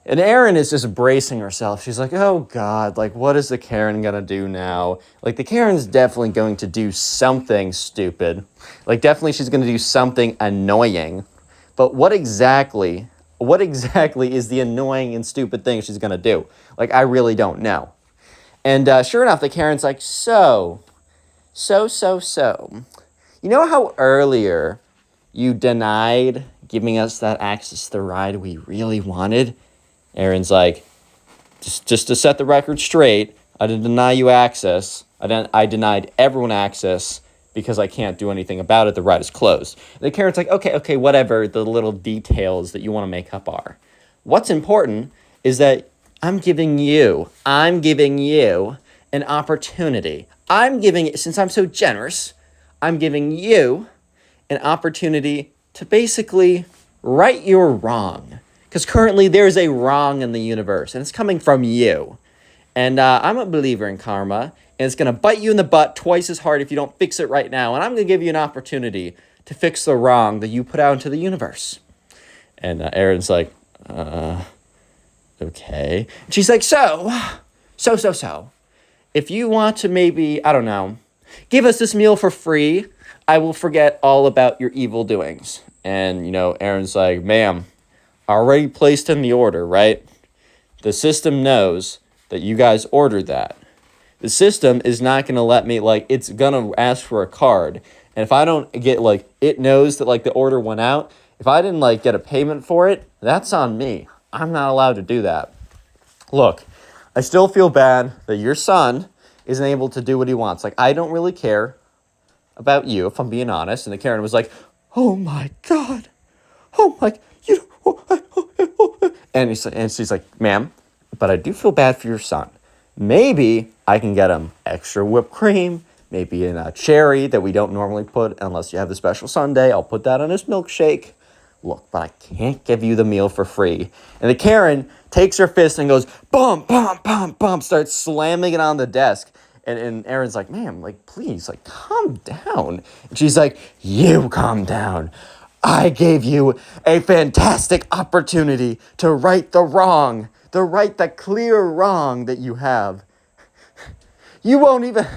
And Aaron is just bracing herself. She's like, oh, God, like, what is the Karen going to do now? Like, the Karen's definitely going to do something stupid. Like, definitely she's going to do something annoying. But what exactly is the annoying and stupid thing she's going to do? Like, I really don't know. And sure enough, the Karen's like, so. You know how earlier you denied giving us that access to the ride we really wanted? Aaron's like, just to set the record straight, I didn't deny you access. I denied everyone access because I can't do anything about it. The ride is closed. The Karen's like, okay, whatever the little details that you want to make up are. What's important is that I'm giving you an opportunity. Since I'm so generous, I'm giving you an opportunity to basically right your wrong. Because currently there's a wrong in the universe, and it's coming from you. And I'm a believer in karma, and it's going to bite you in the butt twice as hard if you don't fix it right now. And I'm going to give you an opportunity to fix the wrong that you put out into the universe. And Aaron's like, okay. And she's like, so. If you want to maybe, I don't know, give us this meal for free, I will forget all about your evil doings. And, Aaron's like, ma'am, already placed in the order, right? The system knows that you guys ordered that. The system is not going to let me, it's going to ask for a card. And if I don't get, it knows that, the order went out. If I didn't, get a payment for it, that's on me. I'm not allowed to do that. Look, I still feel bad that your son isn't able to do what he wants. I don't really care about you, if I'm being honest. And the Karen was like, oh, my God. Oh, my, and she's like, ma'am, but I do feel bad for your son. Maybe I can get him extra whipped cream, maybe in a cherry that we don't normally put unless you have the special sundae. I'll put that on his milkshake. look, but I can't give you the meal for free. And the Karen takes her fist and goes, bump, bump, bump, bump, starts slamming it on the desk. And Aaron's like, ma'am, like, please, like, calm down. And she's like, you calm down. I gave you a fantastic opportunity to right the clear wrong that you have. You won't even,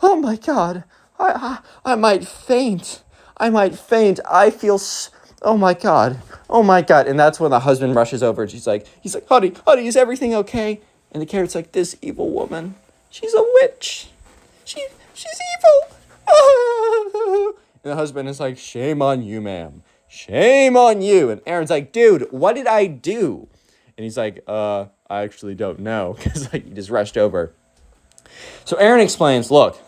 oh my God, I might faint. I feel, oh my God. And that's when the husband rushes over and he's like, honey, is everything okay? And the Karen's like, this evil woman, she's a witch. She's evil. And the husband is like, shame on you, ma'am. Shame on you. And Aaron's like, dude, what did I do? And he's like, I actually don't know. Because like, he just rushed over. So Aaron explains, look,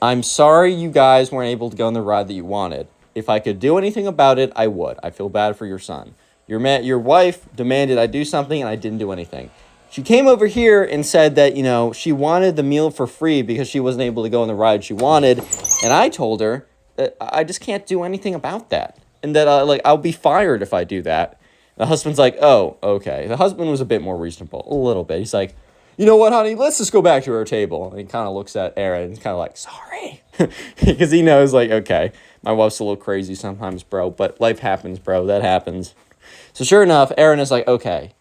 I'm sorry you guys weren't able to go on the ride that you wanted. If I could do anything about it, I would. I feel bad for your son. Your wife demanded I do something, and I didn't do anything. She came over here and said that, she wanted the meal for free because she wasn't able to go on the ride she wanted. And I told her that I just can't do anything about that. And that, I'll be fired if I do that. The husband's like, oh, okay. The husband was a bit more reasonable, a little bit. He's like, you know what, honey? Let's just go back to our table. And he kind of looks at Aaron and he's kind of like, sorry. Because he knows, like, okay, my wife's a little crazy sometimes, bro. But life happens, bro. That happens. So sure enough, Aaron is like, okay,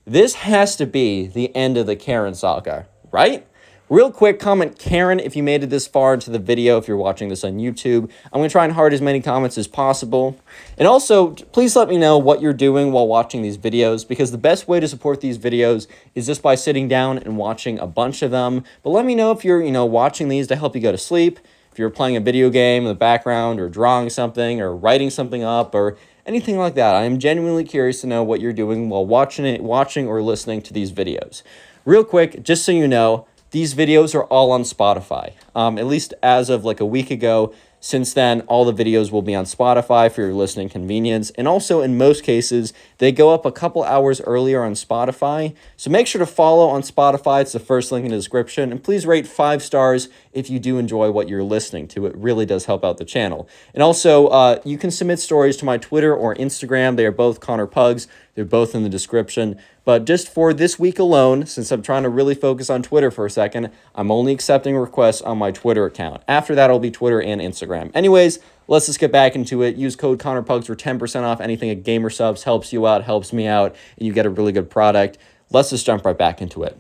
this has to be the end of the Karen saga, right? Real quick, comment Karen if you made it this far into the video, if you're watching this on YouTube. I'm going to try and heart as many comments as possible. And also, please let me know what you're doing while watching these videos, because the best way to support these videos is just by sitting down and watching a bunch of them. But let me know if you're, watching these to help you go to sleep, if you're playing a video game in the background, or drawing something, or writing something up, or anything like that. I am genuinely curious to know what you're doing while watching or listening to these videos. Real quick, just so you know, these videos are all on Spotify, at least as of like a week ago. Since then, all the videos will be on Spotify for your listening convenience. And also, in most cases, they go up a couple hours earlier on Spotify. So make sure to follow on Spotify. It's the first link in the description. And please rate 5 stars if you do enjoy what you're listening to. It really does help out the channel. And also, you can submit stories to my Twitter or Instagram. They are both Connor Pugs. They're both in the description. But just for this week alone, since I'm trying to really focus on Twitter for a second, I'm only accepting requests on my Twitter account. After that, it'll be Twitter and Instagram. Anyways, let's just get back into it. Use code ConnorPugs for 10% off anything at Gamer Subs. Helps you out, helps me out, and you get a really good product. Let's just jump right back into it.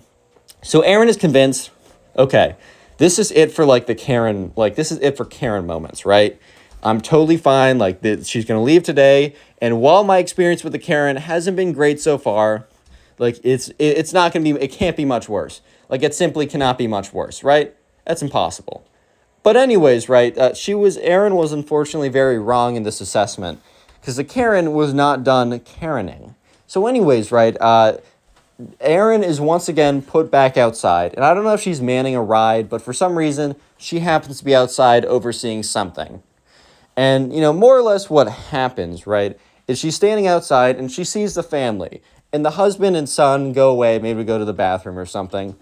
So Aaron is convinced, okay, this is it for like the Karen, like this is it for Karen moments, right? I'm totally fine. Like she's going to leave today. And while my experience with the Karen hasn't been great so far, like it's not going to be, it can't be much worse. Like it simply cannot be much worse, right? That's impossible. But anyways, right, Aaron was unfortunately very wrong in this assessment because the Karen was not done Karening. So anyways, right, Aaron is once again put back outside. And I don't know if she's manning a ride, but for some reason, she happens to be outside overseeing something. And, more or less what happens, right, is she's standing outside and she sees the family. And the husband and son go away, maybe go to the bathroom or something.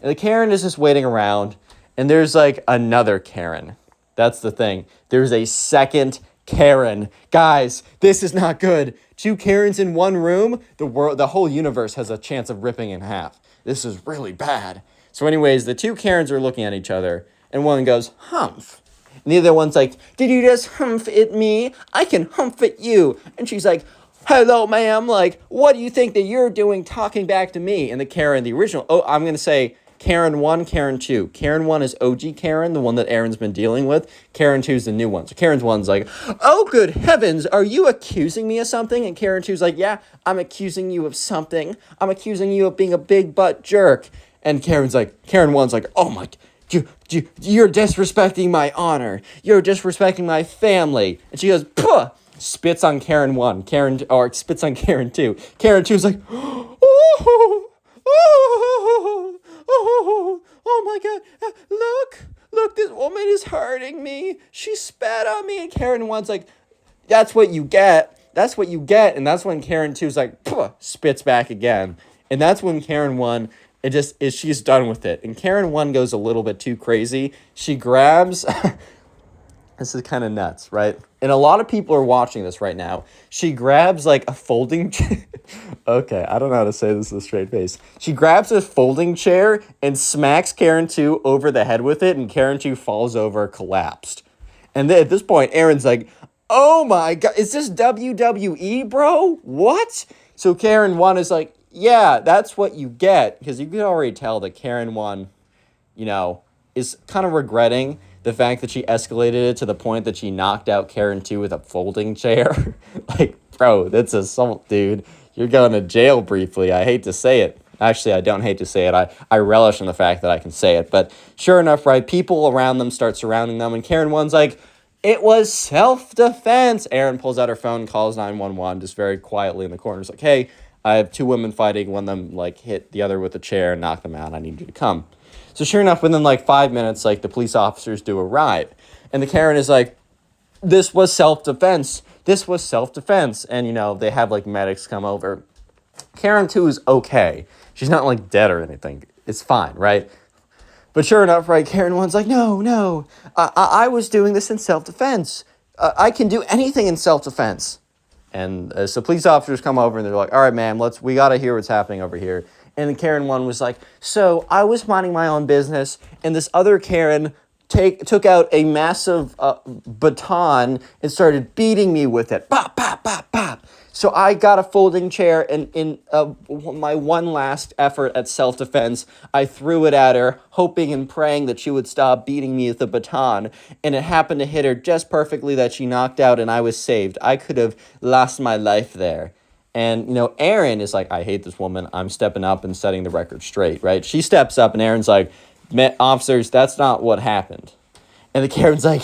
And the Karen is just waiting around. And there's like another Karen. That's the thing. There's a second Karen. Guys, this is not good. 2 Karens in one room, the whole universe has a chance of ripping in half. This is really bad. So anyways, the 2 Karens are looking at each other. And one goes, humph. And the other one's like, did you just humph at me? I can humph at you. And she's like, hello, ma'am. Like, what do you think that you're doing talking back to me? And the Karen, the original, I'm going to say Karen 1, Karen 2. Karen 1 is OG Karen, the one that Aaron's been dealing with. Karen 2 is the new one. So Karen 1's like, oh, good heavens, are you accusing me of something? And Karen 2's like, yeah, I'm accusing you of something. I'm accusing you of being a big butt jerk. And Karen 1's like, oh my, you're disrespecting my honor. You're disrespecting my family. And she goes, puh. Spits on Karen 1, spits on Karen 2. Karen 2 is like, oh my God, look, this woman is hurting me. She spat on me. And Karen 1's like, that's what you get. And that's when Karen 2 is like, spits back again. And that's when Karen 1, she's done with it. And Karen 1 goes a little bit too crazy. She grabs This is kind of nuts, right? And a lot of people are watching this right now. She grabs like a folding Okay, I don't know how to say this with a straight face. She grabs a folding chair and smacks Karen 2 over the head with it, and Karen 2 falls over, collapsed. And then at this point, Aaron's like, oh my God, is this WWE, bro? What? So Karen 1 is like, yeah, that's what you get. Because you can already tell that Karen 1, is kind of regretting the fact that she escalated it to the point that she knocked out Karen 2 with a folding chair. Like, bro, that's assault, dude. You're going to jail briefly. I hate to say it. Actually, I don't hate to say it. I relish in the fact that I can say it. But sure enough, right, people around them start surrounding them, and Karen 1's like, it was self-defense. Aaron pulls out her phone, calls 911, just very quietly in the corner. He's like, hey, I have 2 women fighting. One of them, like, hit the other with a chair and knocked them out. I need you to come. So sure enough, within like 5 minutes, like the police officers do arrive. And the Karen is like, this was self-defense. This was self-defense. And, they have like medics come over. Karen 2 is okay. She's not like dead or anything. It's fine, right? But sure enough, right, Karen 1's like, no, I was doing this in self-defense. I can do anything in self-defense. And so police officers come over and they're like, all right, ma'am, we got to hear what's happening over here. And then Karen 1 was like, so I was minding my own business, and this other Karen took out a massive baton and started beating me with it. Bop, bop, bop, bop. So I got a folding chair, and in my one last effort at self-defense, I threw it at her, hoping and praying that she would stop beating me with the baton. And it happened to hit her just perfectly that she knocked out, and I was saved. I could have lost my life there. And, Aaron is like, I hate this woman. I'm stepping up and setting the record straight, right? She steps up, and Aaron's like, officers, that's not what happened. And the Karen's like,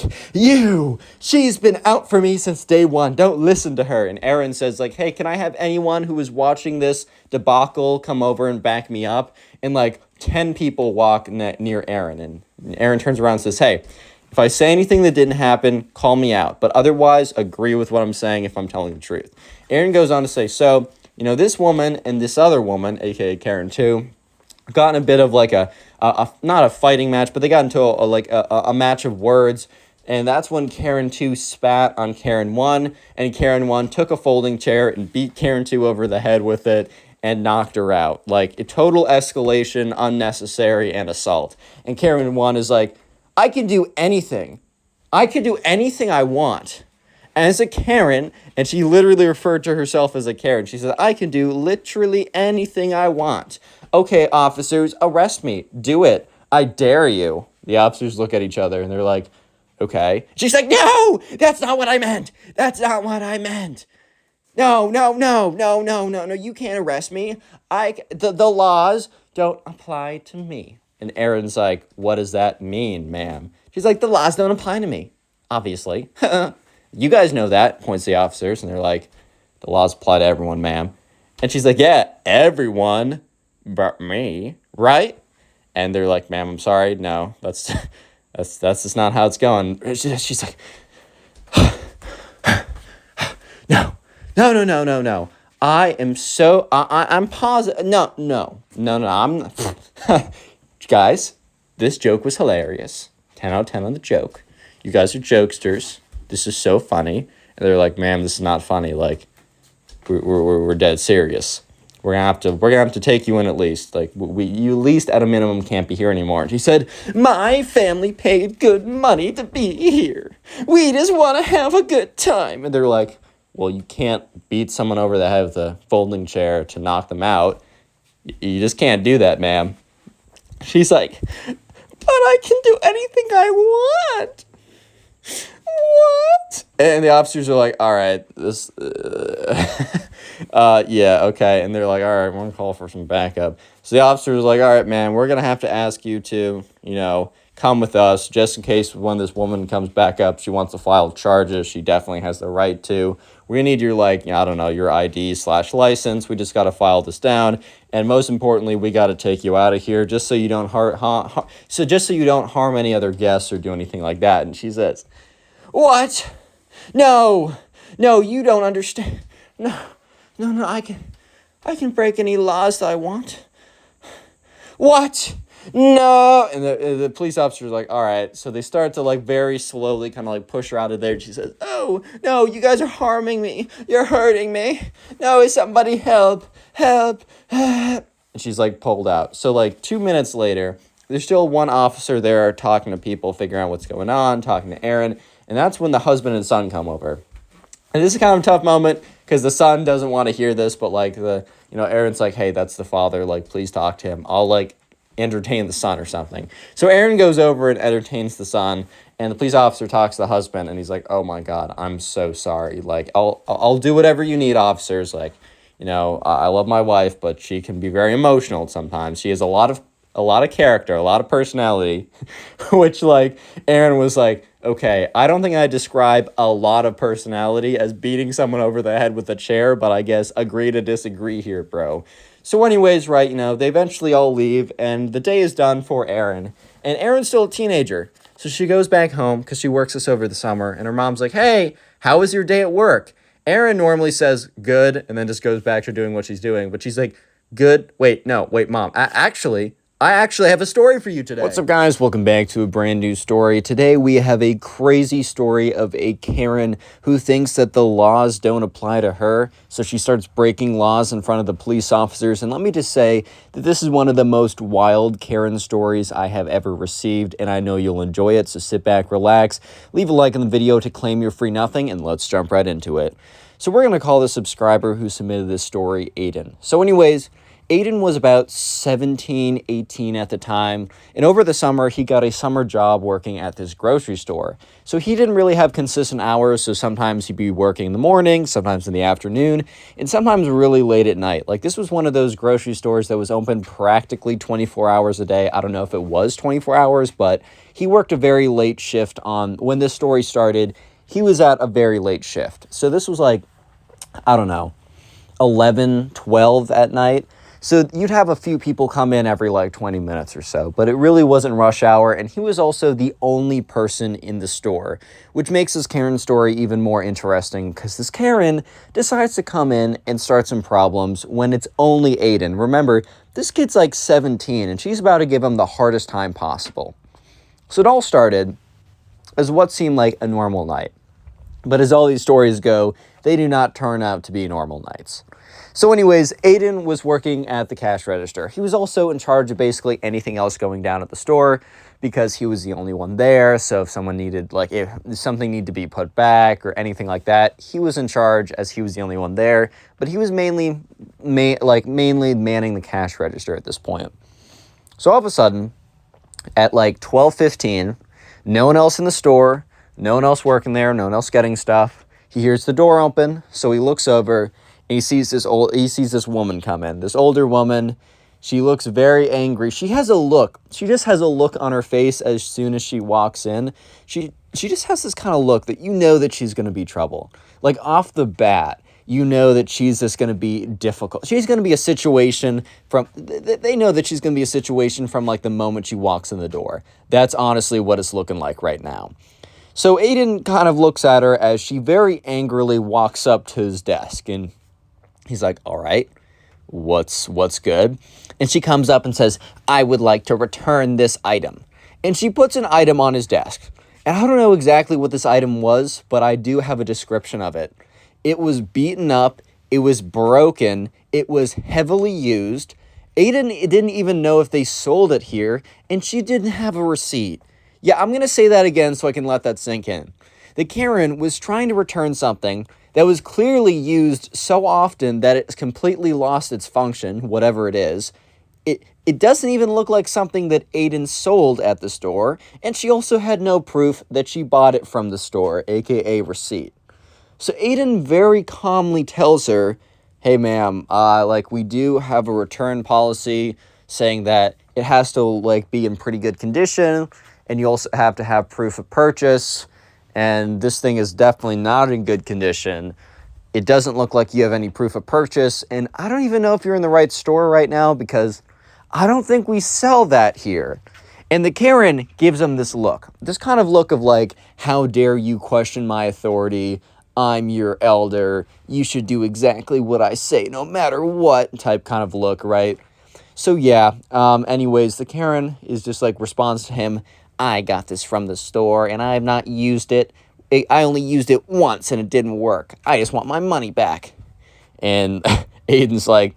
she's been out for me since day one. Don't listen to her. And Aaron says, like, hey, can I have anyone who is watching this debacle come over and back me up? And, 10 people walk near Aaron. And Aaron turns around and says, hey, if I say anything that didn't happen, call me out. But otherwise, agree with what I'm saying if I'm telling the truth. Aaron goes on to say, so, this woman and this other woman, a.k.a. Karen 2, got in a bit of like not a fighting match, but they got into a match of words. And that's when Karen 2 spat on Karen 1, and Karen 1 took a folding chair and beat Karen 2 over the head with it and knocked her out. Like, a total escalation, unnecessary, and assault. And Karen 1 is like, I can do anything. I can do anything I want. As a Karen, and she literally referred to herself as a Karen. She said, I can do literally anything I want. Okay, officers, arrest me. Do it. I dare you. The officers look at each other, and they're like, okay. She's like, no, that's not what I meant. That's not what I meant. No, you can't arrest me. The laws don't apply to me. And Aaron's like, what does that mean, ma'am? She's like, the laws don't apply to me, obviously. You guys know that, points the officers, and they're like, the laws apply to everyone, ma'am. And she's like, yeah, everyone but me, right? And they're like, ma'am, I'm sorry, no, that's just not how it's going. She's like, no. I am so, I'm positive, no, I'm not. Guys, this joke was hilarious. 10 out of 10 on the joke. You guys are jokesters. This is so funny. And they're like, ma'am, this is not funny. Like, we're dead serious. We're gonna have to take you in at least. Like, you at least at a minimum can't be here anymore. And she said, my family paid good money to be here. We just want to have a good time. And they're like, well, you can't beat someone over the head with a folding chair to knock them out. You just can't do that, ma'am. She's like, but I can do anything I want. What? And the officers are like, all right, this, yeah, okay. And they're like, all right, we're going to call for some backup. So the officers are like, all right, man, we're going to have to ask you to, come with us just in case when this woman comes back up, she wants to file charges. She definitely has the right to. We're going to need your, your ID/license. We just got to file this down. And most importantly, we got to take you out of here just so you don't harm any other guests or do anything like that. And she says, what? No, you don't understand. No, I can break any laws that I want. What? no. And the police officer's like, all right. So they start to like very slowly kind of like push her out of there. And she says, oh, no, you guys are harming me. You're hurting me. No, somebody help, help, help. And she's like pulled out. So like 2 minutes later, there's still one officer there talking to people, figuring out what's going on, talking to Aaron. And that's when the husband and son come over. And this is kind of a tough moment because the son doesn't want to hear this, but like Aaron's like, hey, that's the father. Like, please talk to him. I'll like entertain the son or something. So Aaron goes over and entertains the son, and the police officer talks to the husband, and he's like, oh my God, I'm so sorry. Like, I'll do whatever you need, officers. Like, I love my wife, but she can be very emotional sometimes. She has a lot of character, a lot of personality, which like Aaron was like, okay, I don't think I describe a lot of personality as beating someone over the head with a chair, but I guess agree to disagree here, bro. So anyways, right, they eventually all leave, and the day is done for Erin. And Erin's still a teenager, so she goes back home because she works this over the summer, and her mom's like, hey, how was your day at work? Erin normally says good, and then just goes back to doing what she's doing, but she's like, good, wait, mom, I actually have a story for you today. What's up, guys? Welcome back to a brand new story. Today, we have a crazy story of a Karen who thinks that the laws don't apply to her, so she starts breaking laws in front of the police officers. And let me just say that this is one of the most wild Karen stories I have ever received, and I know you'll enjoy it, so sit back, relax, leave a like on the video to claim your free nothing, and let's jump right into it. So we're going to call the subscriber who submitted this story Aiden. So anyways, Aiden was about 17, 18 at the time, and over the summer, he got a summer job working at this grocery store. So he didn't really have consistent hours, so sometimes he'd be working in the morning, sometimes in the afternoon, and sometimes really late at night. Like, this was one of those grocery stores that was open practically 24 hours a day. I don't know if it was 24 hours, but he worked a very late shift when this story started. He was at a very late shift. So this was like, I don't know, 11, 12 at night. So you'd have a few people come in every like 20 minutes or so, but it really wasn't rush hour, and he was also the only person in the store, which makes this Karen story even more interesting because this Karen decides to come in and start some problems when it's only Aiden. Remember, this kid's like 17, and she's about to give him the hardest time possible. So it all started as what seemed like a normal night. But as all these stories go, they do not turn out to be normal nights. So anyways, Aiden was working at the cash register. He was also in charge of basically anything else going down at the store because he was the only one there. So if someone needed, like, if something needed to be put back or anything like that, he was in charge as he was the only one there. But he was mainly manning the cash register at this point. So all of a sudden, at like 12:15, no one else in the store, no one else working there, no one else getting stuff. He hears the door open, so he looks over. He sees this woman come in, this older woman. She looks very angry. She just has a look on her face as soon as she walks in. She just has this kind of look that you know that she's going to be trouble. Like, off the bat, you know that she's just going to be difficult. She's going to be a situation they know that she's going to be a situation from like the moment she walks in the door. That's honestly what it's looking like right now. So Aiden kind of looks at her as she very angrily walks up to his desk, and he's like, all right, what's good? And she comes up and says, I would like to return this item. And she puts an item on his desk. And I don't know exactly what this item was, but I do have a description of it. It was beaten up. It was broken. It was heavily used. Aiden didn't even know if they sold it here, and she didn't have a receipt. Yeah, I'm going to say that again so I can let that sink in. The Karen was trying to return something that was clearly used so often that it's completely lost its function, whatever it is. It doesn't even look like something that Aiden sold at the store, and she also had no proof that she bought it from the store, aka receipt. So Aiden very calmly tells her, hey ma'am, we do have a return policy saying that it has to be in pretty good condition, and you also have to have proof of purchase. And this thing is definitely not in good condition. It doesn't look like you have any proof of purchase. And I don't even know if you're in the right store right now because I don't think we sell that here. And the Karen gives him this kind of look of like, how dare you question my authority? I'm your elder. You should do exactly what I say, no matter what, type kind of look, right? So yeah, anyways, the Karen is just like responds to him, I got this from the store and I have not used it. I only used it once and it didn't work. I just want my money back. And Aiden's like,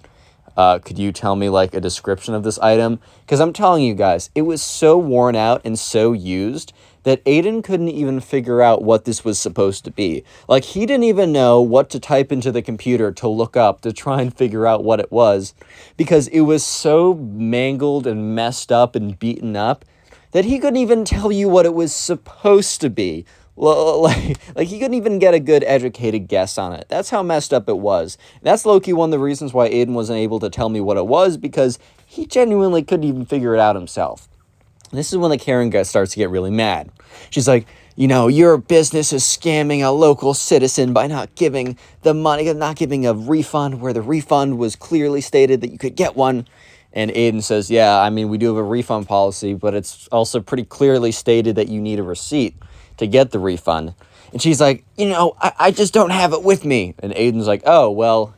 could you tell me like a description of this item? Because I'm telling you guys, it was so worn out and so used that Aiden couldn't even figure out what this was supposed to be. Like, he didn't even know what to type into the computer to look up to try and figure out what it was, because it was so mangled and messed up and beaten up that he couldn't even tell you what it was supposed to be. Like he couldn't even get a good educated guess on it. That's how messed up it was. And that's low-key one of the reasons why Aiden wasn't able to tell me what it was, because he genuinely couldn't even figure it out himself. This is when the Karen guy starts to get really mad. She's like, your business is scamming a local citizen by not giving the money, not giving a refund where the refund was clearly stated that you could get one. And Aiden says, yeah, I mean, we do have a refund policy, but it's also pretty clearly stated that you need a receipt to get the refund. And she's like, I just don't have it with me. And Aiden's like, oh, well,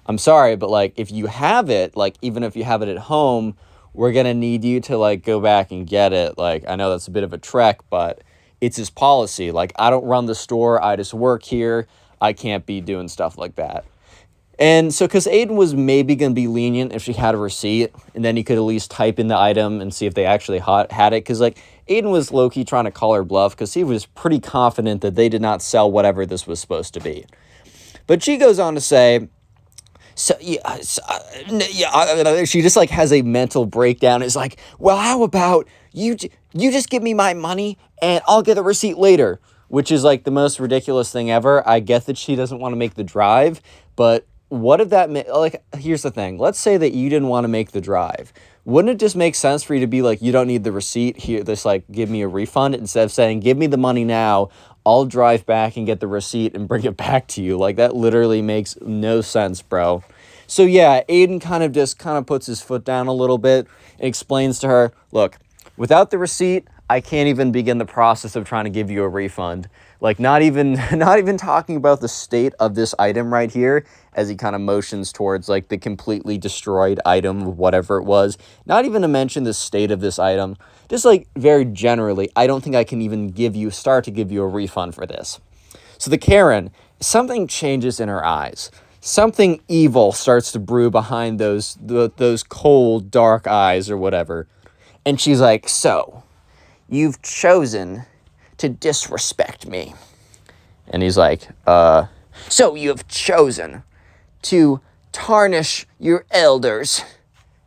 I'm sorry, but like, if you have it, like, even if you have it at home, we're going to need you to like go back and get it. Like, I know that's a bit of a trek, but it's his policy. Like, I don't run the store. I just work here. I can't be doing stuff like that. And so, because Aiden was maybe going to be lenient if she had a receipt, and then he could at least type in the item and see if they actually had it. Because, like, Aiden was low-key trying to call her bluff because he was pretty confident that they did not sell whatever this was supposed to be. But she goes on to say, she just, like, has a mental breakdown. It's like, well, how about you just give me my money and I'll get the receipt later, which is, like, the most ridiculous thing ever. I get that she doesn't want to make the drive, but what if that, like, here's the thing. Let's say that you didn't want to make the drive. Wouldn't it just make sense for you to be like, you don't need the receipt here, just like, give me a refund, instead of saying, give me the money now, I'll drive back and get the receipt and bring it back to you. Like, that literally makes no sense, bro. So yeah, Aiden kind of puts his foot down a little bit and explains to her, look, without the receipt, I can't even begin the process of trying to give you a refund. Like, not even talking about the state of this item right here, as he kind of motions towards, like, the completely destroyed item, whatever it was. Not even to mention the state of this item. Just, like, very generally, I don't think I can even start to give you a refund for this. So the Karen, something changes in her eyes. Something evil starts to brew behind those cold, dark eyes or whatever. And she's like, so, you've chosen to disrespect me. And he's like, so you have chosen to tarnish your elders.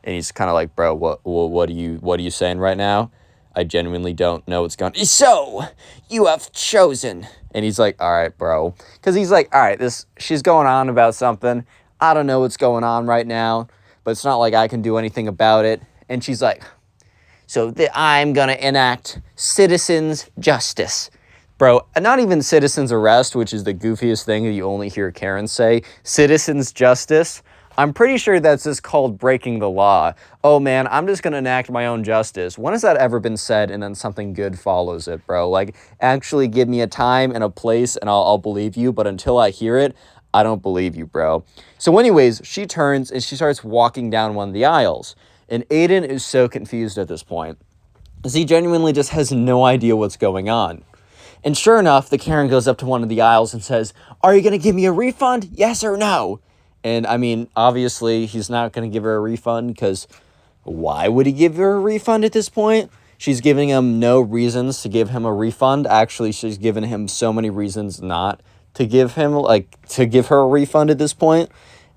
And he's kind of like, bro, what are you saying right now? I genuinely don't know what's going on. So you have chosen. And he's like, all right, bro. Because he's like, all right, she's going on about something. I don't know what's going on right now, but it's not like I can do anything about it. And she's like, so I'm going to enact citizens' justice. Bro, not even citizens' arrest, which is the goofiest thing that you only hear Karen say. Citizens' justice. I'm pretty sure that's just called breaking the law. Oh man, I'm just going to enact my own justice. When has that ever been said and then something good follows it, bro? Like, actually give me a time and a place and I'll believe you, but until I hear it, I don't believe you, bro. So anyways, she turns and she starts walking down one of the aisles. And Aiden is so confused at this point, because he genuinely just has no idea what's going on. And sure enough, the Karen goes up to one of the aisles and says, are you going to give me a refund? Yes or no? And I mean, obviously, he's not going to give her a refund, because why would he give her a refund at this point? She's giving him no reasons to give him a refund. Actually, she's given him so many reasons not to give him, to give her a refund at this point.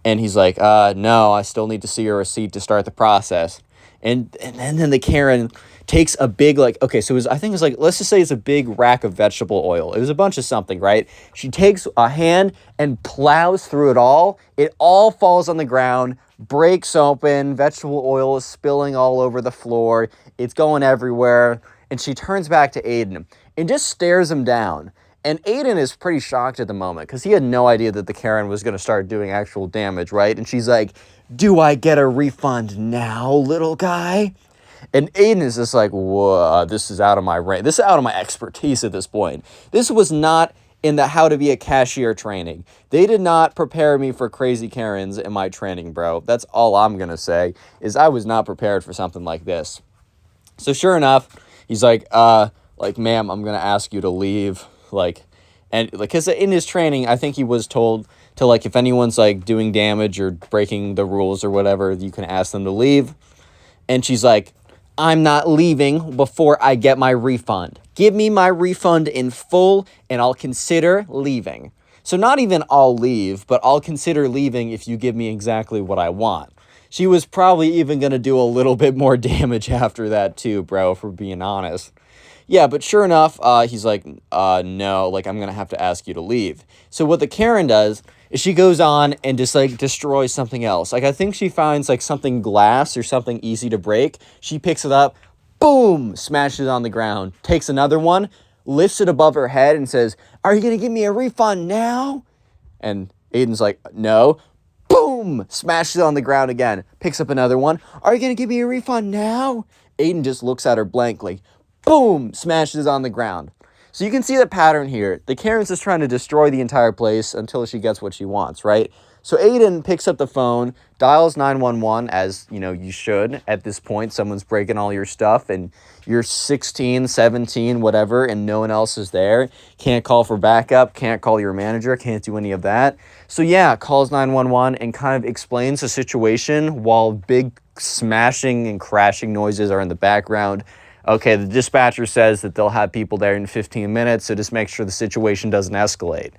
And he's like, no, I still need to see your receipt to start the process. And then the Karen takes a big, okay, so I think it was let's just say it's a big rack of vegetable oil. It was a bunch of something, right? She takes a hand and plows through it all. It all falls on the ground, breaks open, vegetable oil is spilling all over the floor. It's going everywhere. And she turns back to Aiden and just stares him down. And Aiden is pretty shocked at the moment, because he had no idea that the Karen was going to start doing actual damage, right? And she's like, do I get a refund now, little guy? And Aiden is just like, whoa, this is out of my range. This is out of my expertise at this point. This was not in the how to be a cashier training. They did not prepare me for crazy Karens in my training, bro. That's all I'm going to say, is I was not prepared for something like this. So sure enough, he's like, ma'am, I'm going to ask you to leave. And because in his training, I think he was told to, like, if anyone's, like, doing damage or breaking the rules or whatever, you can ask them to leave. And she's like, I'm not leaving before I get my refund. Give me my refund in full, and I'll consider leaving. So not even I'll leave, but I'll consider leaving if you give me exactly what I want. She was probably even going to do a little bit more damage after that too, bro, if we're being honest. Yeah, but sure enough, he's like, no, like, I'm going to have to ask you to leave. So what the Karen does is she goes on and just, like, destroys something else. Like, I think she finds, like, something glass or something easy to break. She picks it up, boom, smashes it on the ground, takes another one, lifts it above her head and says, are you going to give me a refund now? And Aiden's like, no. Boom, smashes it on the ground again, picks up another one. Are you going to give me a refund now? Aiden just looks at her blankly. Boom, smashes on the ground. So you can see the pattern here. The Karen's just trying to destroy the entire place until she gets what she wants, right? So Aiden picks up the phone, dials 911, as, you know, you should at this point. Someone's breaking all your stuff and you're 16, 17, whatever, and no one else is there. Can't call for backup, can't call your manager, can't do any of that. So yeah, calls 911 and kind of explains the situation while big smashing and crashing noises are in the background. Okay, the dispatcher says that they'll have people there in 15 minutes, so just make sure the situation doesn't escalate.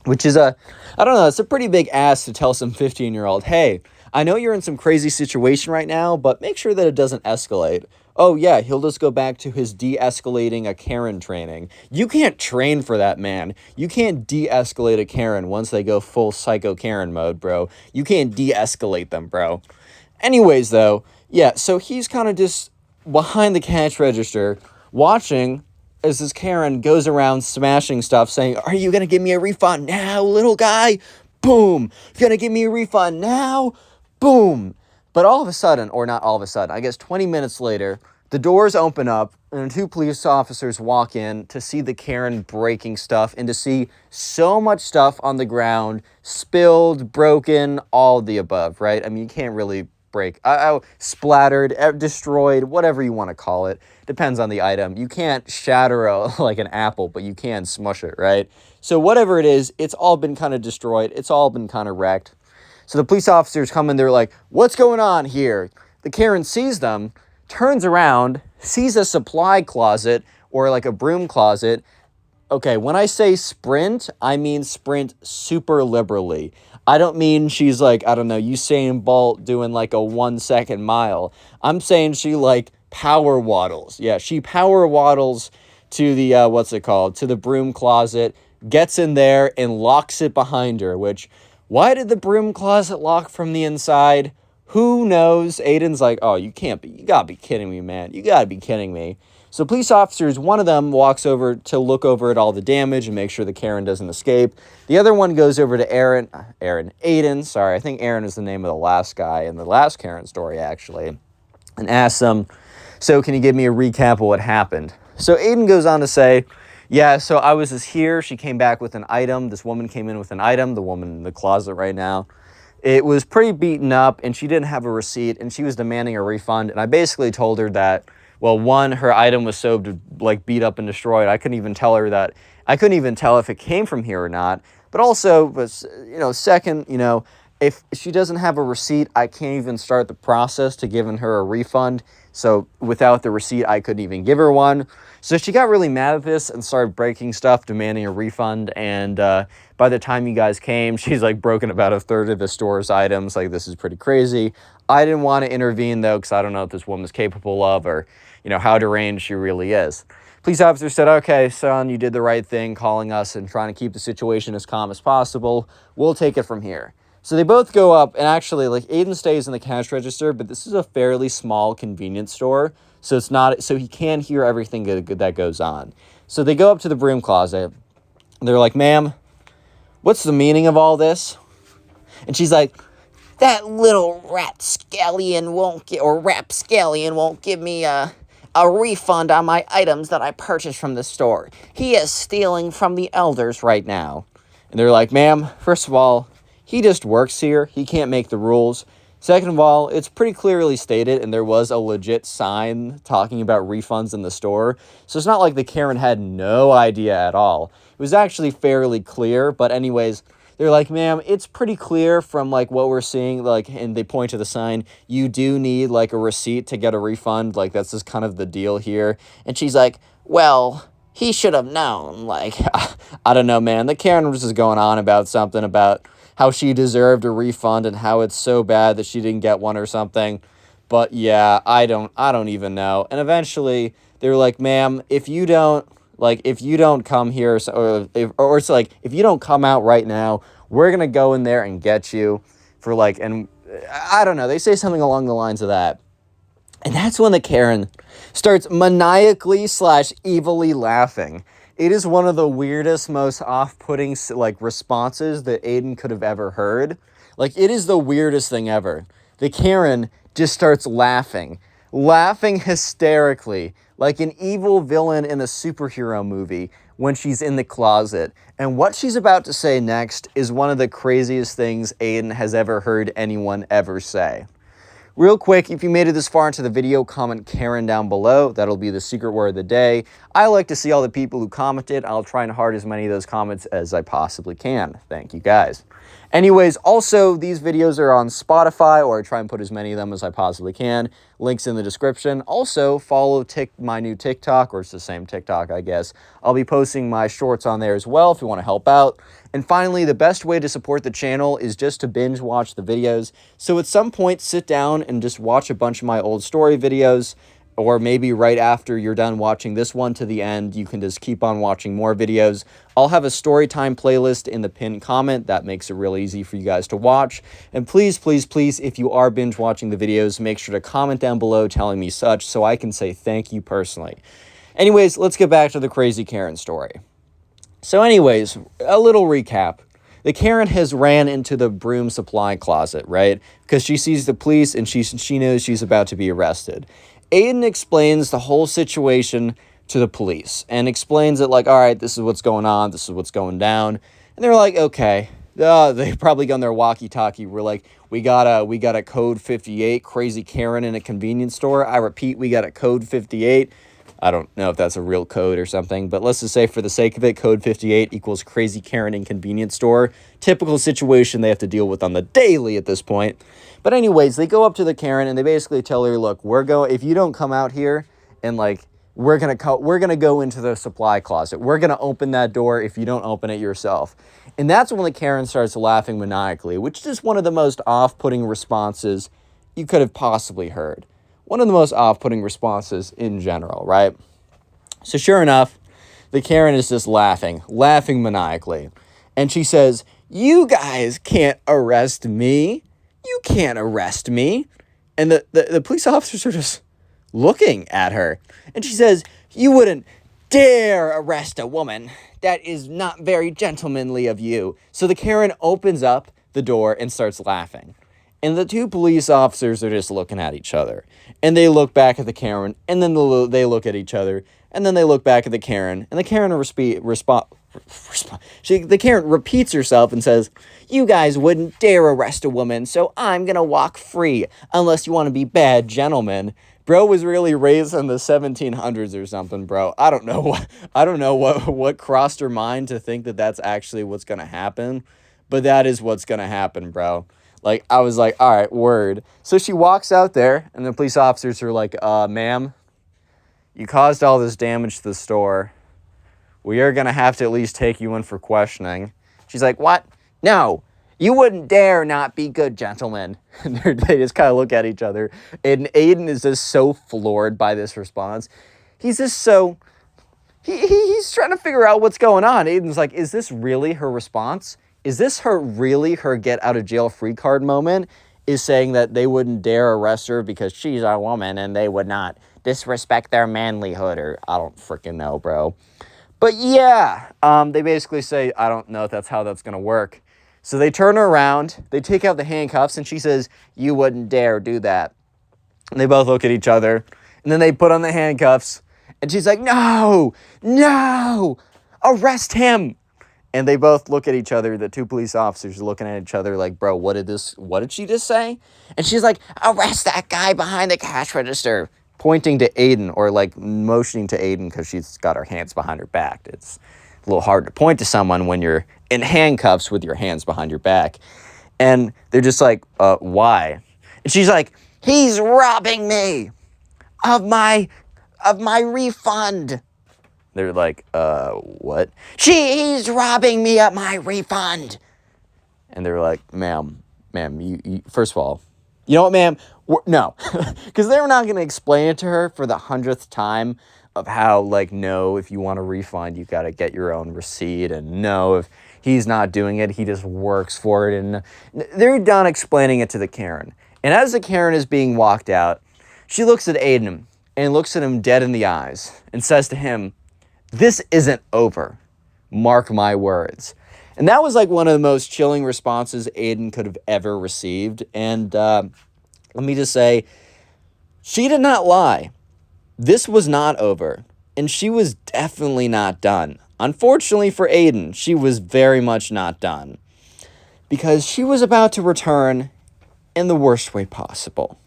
Which is I don't know, it's a pretty big ask to tell some 15-year-old, hey, I know you're in some crazy situation right now, but make sure that it doesn't escalate. Oh yeah, he'll just go back to his de-escalating a Karen training. You can't train for that, man. You can't de-escalate a Karen once they go full psycho Karen mode, bro. You can't de-escalate them, bro. Anyways, though, yeah, so he's kind of just behind the cash register, watching as this Karen goes around smashing stuff, saying, are you going to give me a refund now, little guy? Boom. You're going to give me a refund now? Boom. But all of a sudden, or not all of a sudden, I guess 20 minutes later, the doors open up and two police officers walk in to see the Karen breaking stuff and to see so much stuff on the ground, spilled, broken, all of the above, right? I mean, you can't really break, splattered, destroyed, whatever you want to call it. Depends on the item. You can't shatter like an apple, but you can smush it, right? So whatever it is, it's all been kind of destroyed. It's all been kind of wrecked. So the police officers come in, they're like, what's going on here? The Karen sees them, turns around, sees a supply closet or like a broom closet. Okay, when I say sprint, I mean sprint super liberally. I don't mean she's like, I don't know, Usain Bolt doing like a 1 second mile. I'm saying she like power waddles. Yeah, she power waddles to the, to the broom closet, gets in there and locks it behind her, which, why did the broom closet lock from the inside? Who knows? Aiden's like, oh, you gotta be kidding me, man. You gotta be kidding me. So police officers, one of them walks over to look over at all the damage and make sure the Karen doesn't escape. The other one goes over to Aiden, sorry, I think Aaron is the name of the last guy in the last Karen story, actually, and asks him, so can you give me a recap of what happened? So Aiden goes on to say, yeah, so I was just here, she came back with an item, this woman came in with an item, the woman in the closet right now. It was pretty beaten up, and she didn't have a receipt, and she was demanding a refund, and I basically told her that, well, one, her item was so like beat up and destroyed, I couldn't even tell if it came from here or not. But also, second, if she doesn't have a receipt, I can't even start the process to giving her a refund. So without the receipt, I couldn't even give her one. So she got really mad at this and started breaking stuff, demanding a refund. And by the time you guys came, she's like broken about a third of the store's items. Like, this is pretty crazy. I didn't want to intervene, though, because I don't know what this woman's capable of or, how deranged she really is. Police officer said, okay, son, you did the right thing calling us and trying to keep the situation as calm as possible. We'll take it from here. So they both go up, and actually, like, Aiden stays in the cash register, but this is a fairly small convenience store, so he can hear everything that goes on. So they go up to the broom closet. They're like, ma'am, what's the meaning of all this? And she's like, that little rapscallion won't give me a a refund on my items that I purchased from the store. He is stealing from the elders right now. And they're like, ma'am, first of all, he just works here. He can't make the rules. Second of all, it's pretty clearly stated, and there was a legit sign talking about refunds in the store. So it's not like the Karen had no idea at all. It was actually fairly clear. But anyways, they're like, ma'am, it's pretty clear from like what we're seeing, like, and they point to the sign, you do need like a receipt to get a refund. Like, that's just kind of the deal here. And she's like, well, he should have known. Like, I don't know, man. The Karen was just going on about something about how she deserved a refund and how it's so bad that she didn't get one or something. But yeah, I don't even know. And eventually they were like, ma'am, if you don't come here, or it's like, if you don't come out right now, we're going to go in there and get you for like, and I don't know. They say something along the lines of that. And that's when the Karen starts maniacally / evilly laughing. It is one of the weirdest, most off-putting like responses that Aiden could have ever heard. Like, it is the weirdest thing ever. The Karen just starts laughing hysterically, like an evil villain in a superhero movie when she's in the closet. And what she's about to say next is one of the craziest things Aiden has ever heard anyone ever say. Real quick, if you made it this far into the video, comment Karen down below. That'll be the secret word of the day. I like to see all the people who commented. I'll try and heart as many of those comments as I possibly can. Thank you, guys. Anyways, also, these videos are on Spotify, or I try and put as many of them as I possibly can. Links in the description. Also, follow my new TikTok, or it's the same TikTok, I guess. I'll be posting my shorts on there as well if you want to help out. And finally, the best way to support the channel is just to binge watch the videos. So at some point, sit down and just watch a bunch of my old story videos. Or maybe right after you're done watching this one to the end, you can just keep on watching more videos. I'll have a Storytime playlist in the pinned comment. That makes it real easy for you guys to watch. And please, please, please, if you are binge watching the videos, make sure to comment down below telling me such so I can say thank you personally. Anyways, let's get back to the crazy Karen story. So anyways, a little recap. The Karen has ran into the broom supply closet, right? Because she sees the police and she knows she's about to be arrested. Aiden explains the whole situation to the police and explains it like, all right, this is what's going on. This is what's going down. And they're like, okay. They probably got on their walkie-talkie. We're like, we got a code 58, crazy Karen in a convenience store. I repeat, we got a code 58. I don't know if that's a real code or something, but let's just say for the sake of it, code 58 equals crazy Karen in convenience store. Typical situation they have to deal with on the daily at this point. But anyways, they go up to the Karen and they basically tell her, look, if you don't come out here and like, we're going to go into the supply closet. We're going to open that door if you don't open it yourself. And that's when the Karen starts laughing maniacally, which is one of the most off-putting responses you could have possibly heard. One of the most off-putting responses in general, right? So sure enough, the Karen is just laughing maniacally. And she says, you guys can't arrest me. You can't arrest me. And the police officers are just looking at her. And she says, you wouldn't dare arrest a woman. That is not very gentlemanly of you. So the Karen opens up the door and starts laughing. And the two police officers are just looking at each other. And they look back at the Karen, and then they look at each other, and then they look back at the Karen, and the Karen the Karen repeats herself and says, you guys wouldn't dare arrest a woman, so I'm gonna walk free, unless you want to be bad gentlemen. Bro was really raised in the 1700s or something, bro. I don't know what crossed her mind to think that that's actually what's gonna happen, but that is what's gonna happen, bro. Like, I was like, all right, word. So she walks out there, and the police officers are like, ma'am, you caused all this damage to the store. We are going to have to at least take you in for questioning. She's like, what? No, you wouldn't dare not be good gentlemen. And they just kind of look at each other. And Aiden is just so floored by this response. He's just so... He's trying to figure out what's going on. Aiden's like, is this really her response? Is this really her get out of jail free card moment? Is saying that they wouldn't dare arrest her because she's a woman and they would not disrespect their manlyhood, or I don't freaking know, bro. But yeah, they basically say, I don't know if that's how that's going to work. So they turn her around, they take out the handcuffs, and she says, you wouldn't dare do that. And they both look at each other, And then they put on the handcuffs. And she's like, no, no, arrest him. And they both look at each other. The two police officers are looking at each other like, bro, what did she just say? And she's like, arrest that guy behind the cash register. Pointing to Aiden, or like motioning to Aiden because she's got her hands behind her back. It's a little hard to point to someone when you're in handcuffs with your hands behind your back. And they're just like, why? And she's like, he's robbing me of my refund. They're like, what? He's robbing me of my refund. And they're like, ma'am, you first of all, you know what, ma'am? No. Because they were not going to explain it to her for the 100th time of how, like, no, if you want a refund, you got to get your own receipt. And no, if he's not doing it, he just works for it. And they're done explaining it to the Karen. And as the Karen is being walked out, she looks at Aiden and looks at him dead in the eyes and says to him, this isn't over. Mark my words. And that was like one of the most chilling responses Aiden could have ever received. And let me just say, she did not lie. This was not over. And she was definitely not done. Unfortunately for Aiden, she was very much not done. Because she was about to return in the worst way possible.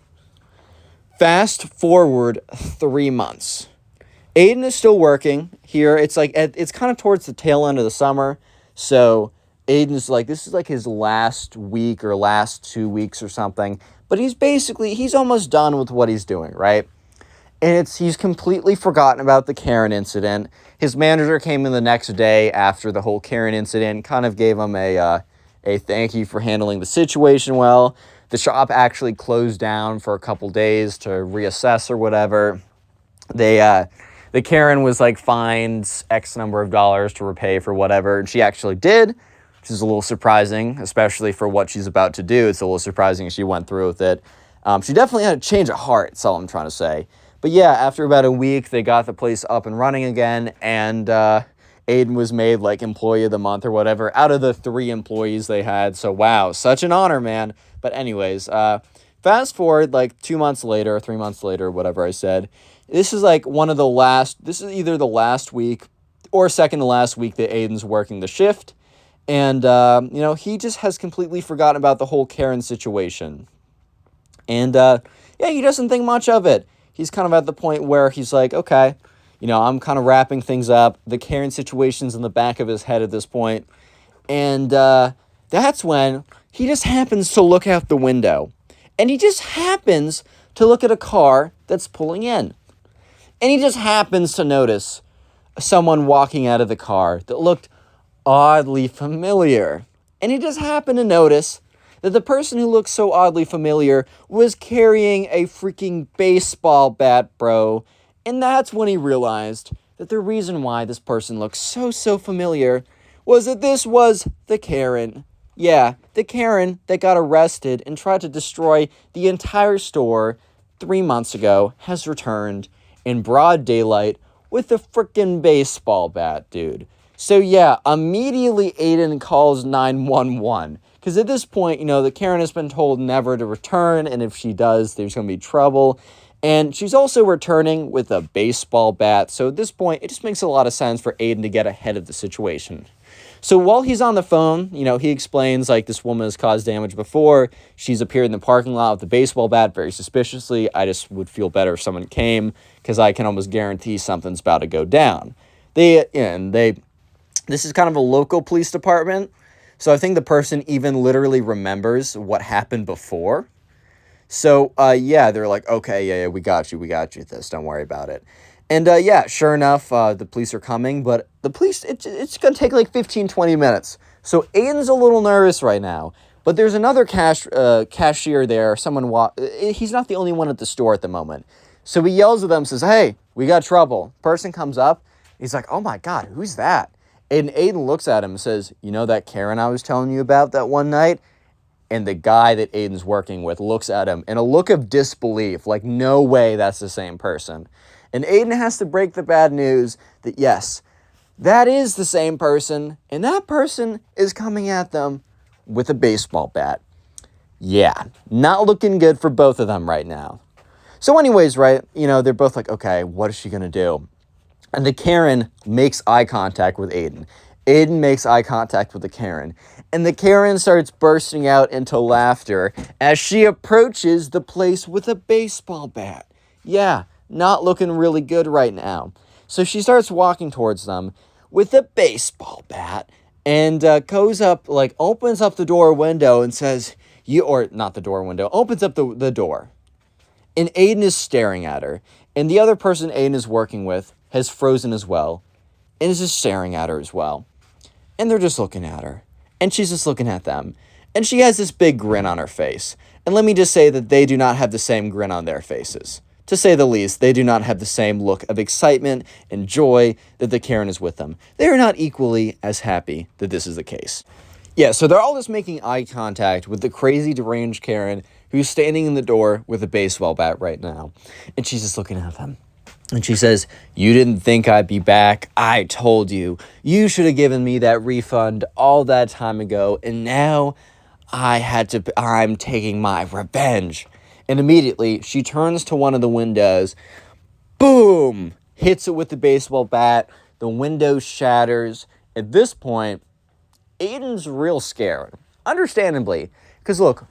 Fast forward 3 months. Aiden is still working here. It's like, it's kind of towards the tail end of the summer. So Aiden's like, this is like his last week or last 2 weeks or something. But he's almost done with what he's doing, right? And he's completely forgotten about the Karen incident. His manager came in the next day after the whole Karen incident, kind of gave him a thank you for handling the situation well. The shop actually closed down for a couple days to reassess or whatever. The Karen was like fined X number of dollars to repay for whatever, and she actually did, which is a little surprising, especially for what she's about to do. It's a little surprising she went through with it. She definitely had a change of heart, that's all I'm trying to say. But yeah, after about a week, they got the place up and running again, and Aiden was made like employee of the month or whatever out of the 3 employees they had. So wow, such an honor, man. But anyways, fast forward like 2 months later, 3 months later, whatever I said. This is like this is either the last week or second to last week that Aiden's working the shift. And, he just has completely forgotten about the whole Karen situation. And, he doesn't think much of it. He's kind of at the point where he's like, okay, I'm kind of wrapping things up. The Karen situation's in the back of his head at this point. And that's when he just happens to look out the window. And he just happens to look at a car that's pulling in. And he just happens to notice someone walking out of the car that looked oddly familiar. And he just happened to notice that the person who looked so oddly familiar was carrying a freaking baseball bat, bro. And that's when he realized that the reason why this person looked so familiar was that this was the Karen. Yeah, the Karen that got arrested and tried to destroy the entire store 3 months ago has returned in broad daylight with a freaking baseball bat, dude. So yeah, immediately Aiden calls 911. Because at this point, the Karen has been told never to return, and if she does, there's going to be trouble. And she's also returning with a baseball bat. So at this point, it just makes a lot of sense for Aiden to get ahead of the situation. So while he's on the phone, he explains, like, this woman has caused damage before. She's appeared in the parking lot with the baseball bat very suspiciously. I just would feel better if someone came, because I can almost guarantee something's about to go down. This is kind of a local police department. So I think the person even literally remembers what happened before. So, they're like, okay, yeah, we got you with this. Don't worry about it. And, sure enough, the police are coming, but the police, it's going to take like 15, 20 minutes. So Aiden's a little nervous right now, but there's another cashier there. He's not the only one at the store at the moment. So he yells at them, says, hey, we got trouble. Person comes up. He's like, oh my God, who's that? And Aiden looks at him and says, that Karen I was telling you about that one night? And the guy that Aiden's working with looks at him in a look of disbelief, like, no way that's the same person. And Aiden has to break the bad news that, yes, that is the same person, and that person is coming at them with a baseball bat. Yeah, not looking good for both of them right now. So anyways, right, they're both like, okay, what is she going to do? And the Karen makes eye contact with Aiden. Aiden makes eye contact with the Karen. And the Karen starts bursting out into laughter as she approaches the place with a baseball bat. Yeah, not looking really good right now. So she starts walking towards them with a baseball bat and goes up, opens up the door window and says, not the door window, opens up the door. And Aiden is staring at her. And the other person Aiden is working with has frozen as well and is just staring at her as well. And they're just looking at her. And she's just looking at them. And she has this big grin on her face. And let me just say that they do not have the same grin on their faces. To say the least, they do not have the same look of excitement and joy that the Karen is with them. They are not equally as happy that this is the case. Yeah, so they're all just making eye contact with the crazy deranged Karen who's standing in the door with a baseball bat right now. And she's just looking at them. And she says, "You didn't think I'd be back. I told you. You should have given me that refund all that time ago. And now I'm taking my revenge." And immediately she turns to one of the windows. Boom! Hits it with the baseball bat. The window shatters. At this point, Aiden's real scared. Understandably. Because look,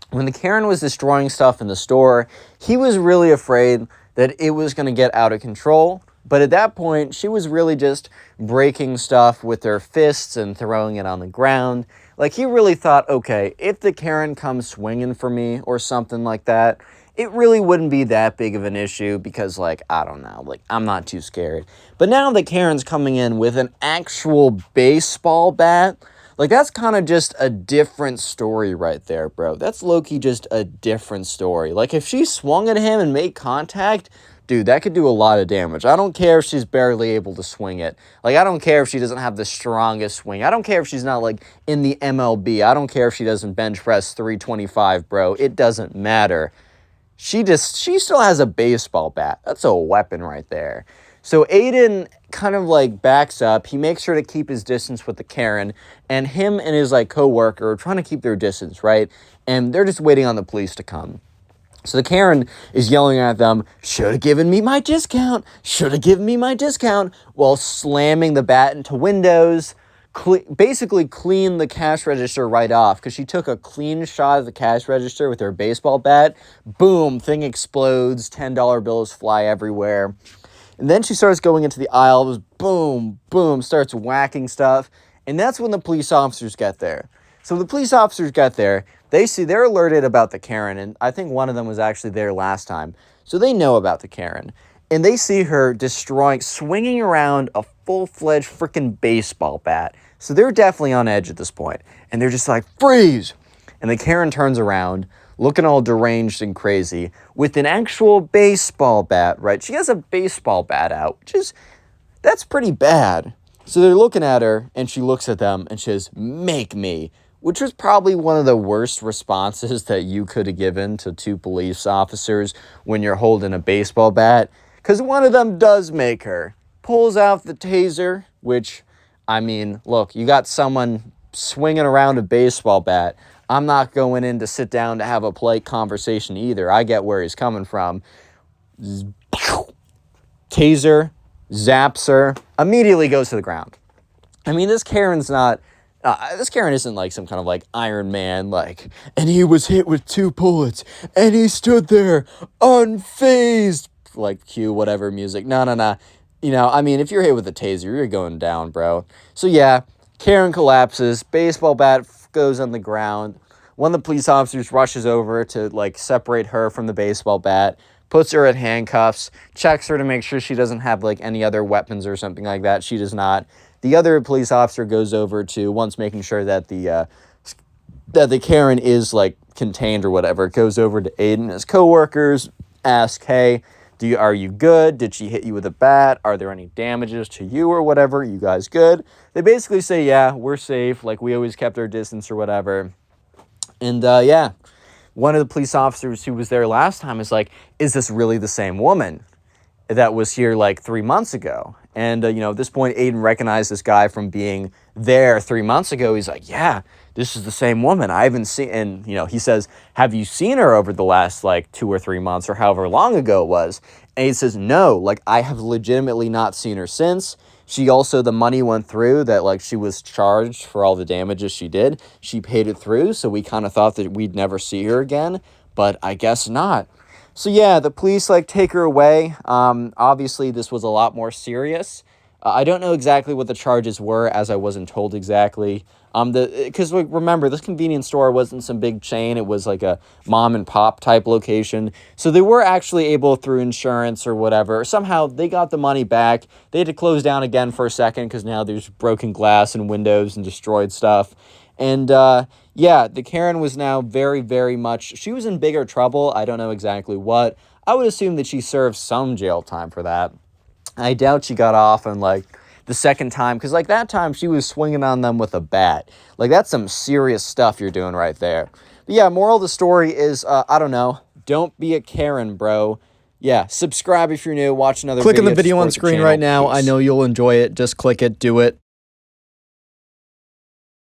when the Karen was destroying stuff in the store, he was really afraid that it was going to get out of control. But at that point, she was really just breaking stuff with her fists and throwing it on the ground. He really thought, okay, if the Karen comes swinging for me or something like that, it really wouldn't be that big of an issue because, I don't know, I'm not too scared. But now the Karen's coming in with an actual baseball bat. That's kind of just a different story right there, bro. That's low-key just a different story. If she swung at him and made contact, dude, that could do a lot of damage. I don't care if she's barely able to swing it. I don't care if she doesn't have the strongest swing. I don't care if she's not, in the MLB. I don't care if she doesn't bench press 325, bro. It doesn't matter. She still has a baseball bat. That's a weapon right there. So Aiden kind of backs up. He makes sure to keep his distance with the Karen, and him and his coworker are trying to keep their distance, right? And they're just waiting on the police to come. So the Karen is yelling at them, "Should have given me my discount, should have given me my discount," while slamming the bat into windows, basically clean the cash register right off, because she took a clean shot of the cash register with her baseball bat. Boom, thing explodes, $10 bills fly everywhere. And then she starts going into the aisles, boom, boom, starts whacking stuff. And that's when the police officers get there. So the police officers get there, they're alerted about the Karen, and I think one of them was actually there last time. So they know about the Karen. And they see her swinging around a full-fledged freaking baseball bat. So they're definitely on edge at this point. And they're just like, "Freeze!" And the Karen turns around, looking all deranged and crazy, with an actual baseball bat, right? She has a baseball bat out, that's pretty bad. So they're looking at her, and she looks at them, and she says, "Make me," which was probably one of the worst responses that you could have given to two police officers when you're holding a baseball bat. Because one of them does make her. Pulls out the taser, which, look, you got someone swinging around a baseball bat. I'm not going in to sit down to have a polite conversation either. I get where he's coming from. Taser, zaps her, immediately goes to the ground. This Karen's not... this Karen isn't some kind of Iron Man, and he was hit with 2 bullets, and he stood there unfazed, cue whatever music. No. If you're hit with a taser, you're going down, bro. So yeah, Karen collapses, baseball bat goes on the ground. One of the police officers rushes over to separate her from the baseball bat, puts her in handcuffs, checks her to make sure she doesn't have any other weapons or something like that. She does not. The other police officer goes over to, once making sure that the Karen is contained or whatever, goes over to Aiden and his coworkers, ask, "Hey, are you good? Did she hit you with a bat? Are there any damages to you or whatever? You guys good?" They basically say, "Yeah, we're safe. We always kept our distance or whatever." And yeah, one of the police officers who was there last time is "Is this really the same woman?" that was here like 3 months ago. And, at this point, Aiden recognized this guy from being there 3 months ago. He's like, yeah, this is the same woman. I haven't seen, and, he says, have you seen her over the last like 2 or 3 months or however long ago it was? And he says, no, like I have legitimately not seen her since. She also, the money went through that like she was charged for all the damages she did. She paid it through. So we kind of thought that we'd never see her again, but I guess not. So yeah, the police like take her away. Obviously this was a lot more serious. I don't know exactly what the charges were, as I wasn't told exactly. Because remember, this convenience store wasn't some big chain. It was like a mom and pop type location. So they were actually able, through insurance or whatever, somehow they got the money back. They had to close down again for a second because now there's broken glass and windows and destroyed stuff. And yeah, the Karen was now very, very much, she was in bigger trouble. I don't know exactly what. I would assume that she served some jail time for that. I doubt she got off on like the second time, because like that time she was swinging on them with a bat. Like that's some serious stuff you're doing right there. But yeah, moral of the story is, I don't know, don't be a Karen, bro. Yeah, subscribe if you're new, watch another Click on the video to video on support the screen channel. right now. Peace. I know you'll enjoy it. Just click it, do it.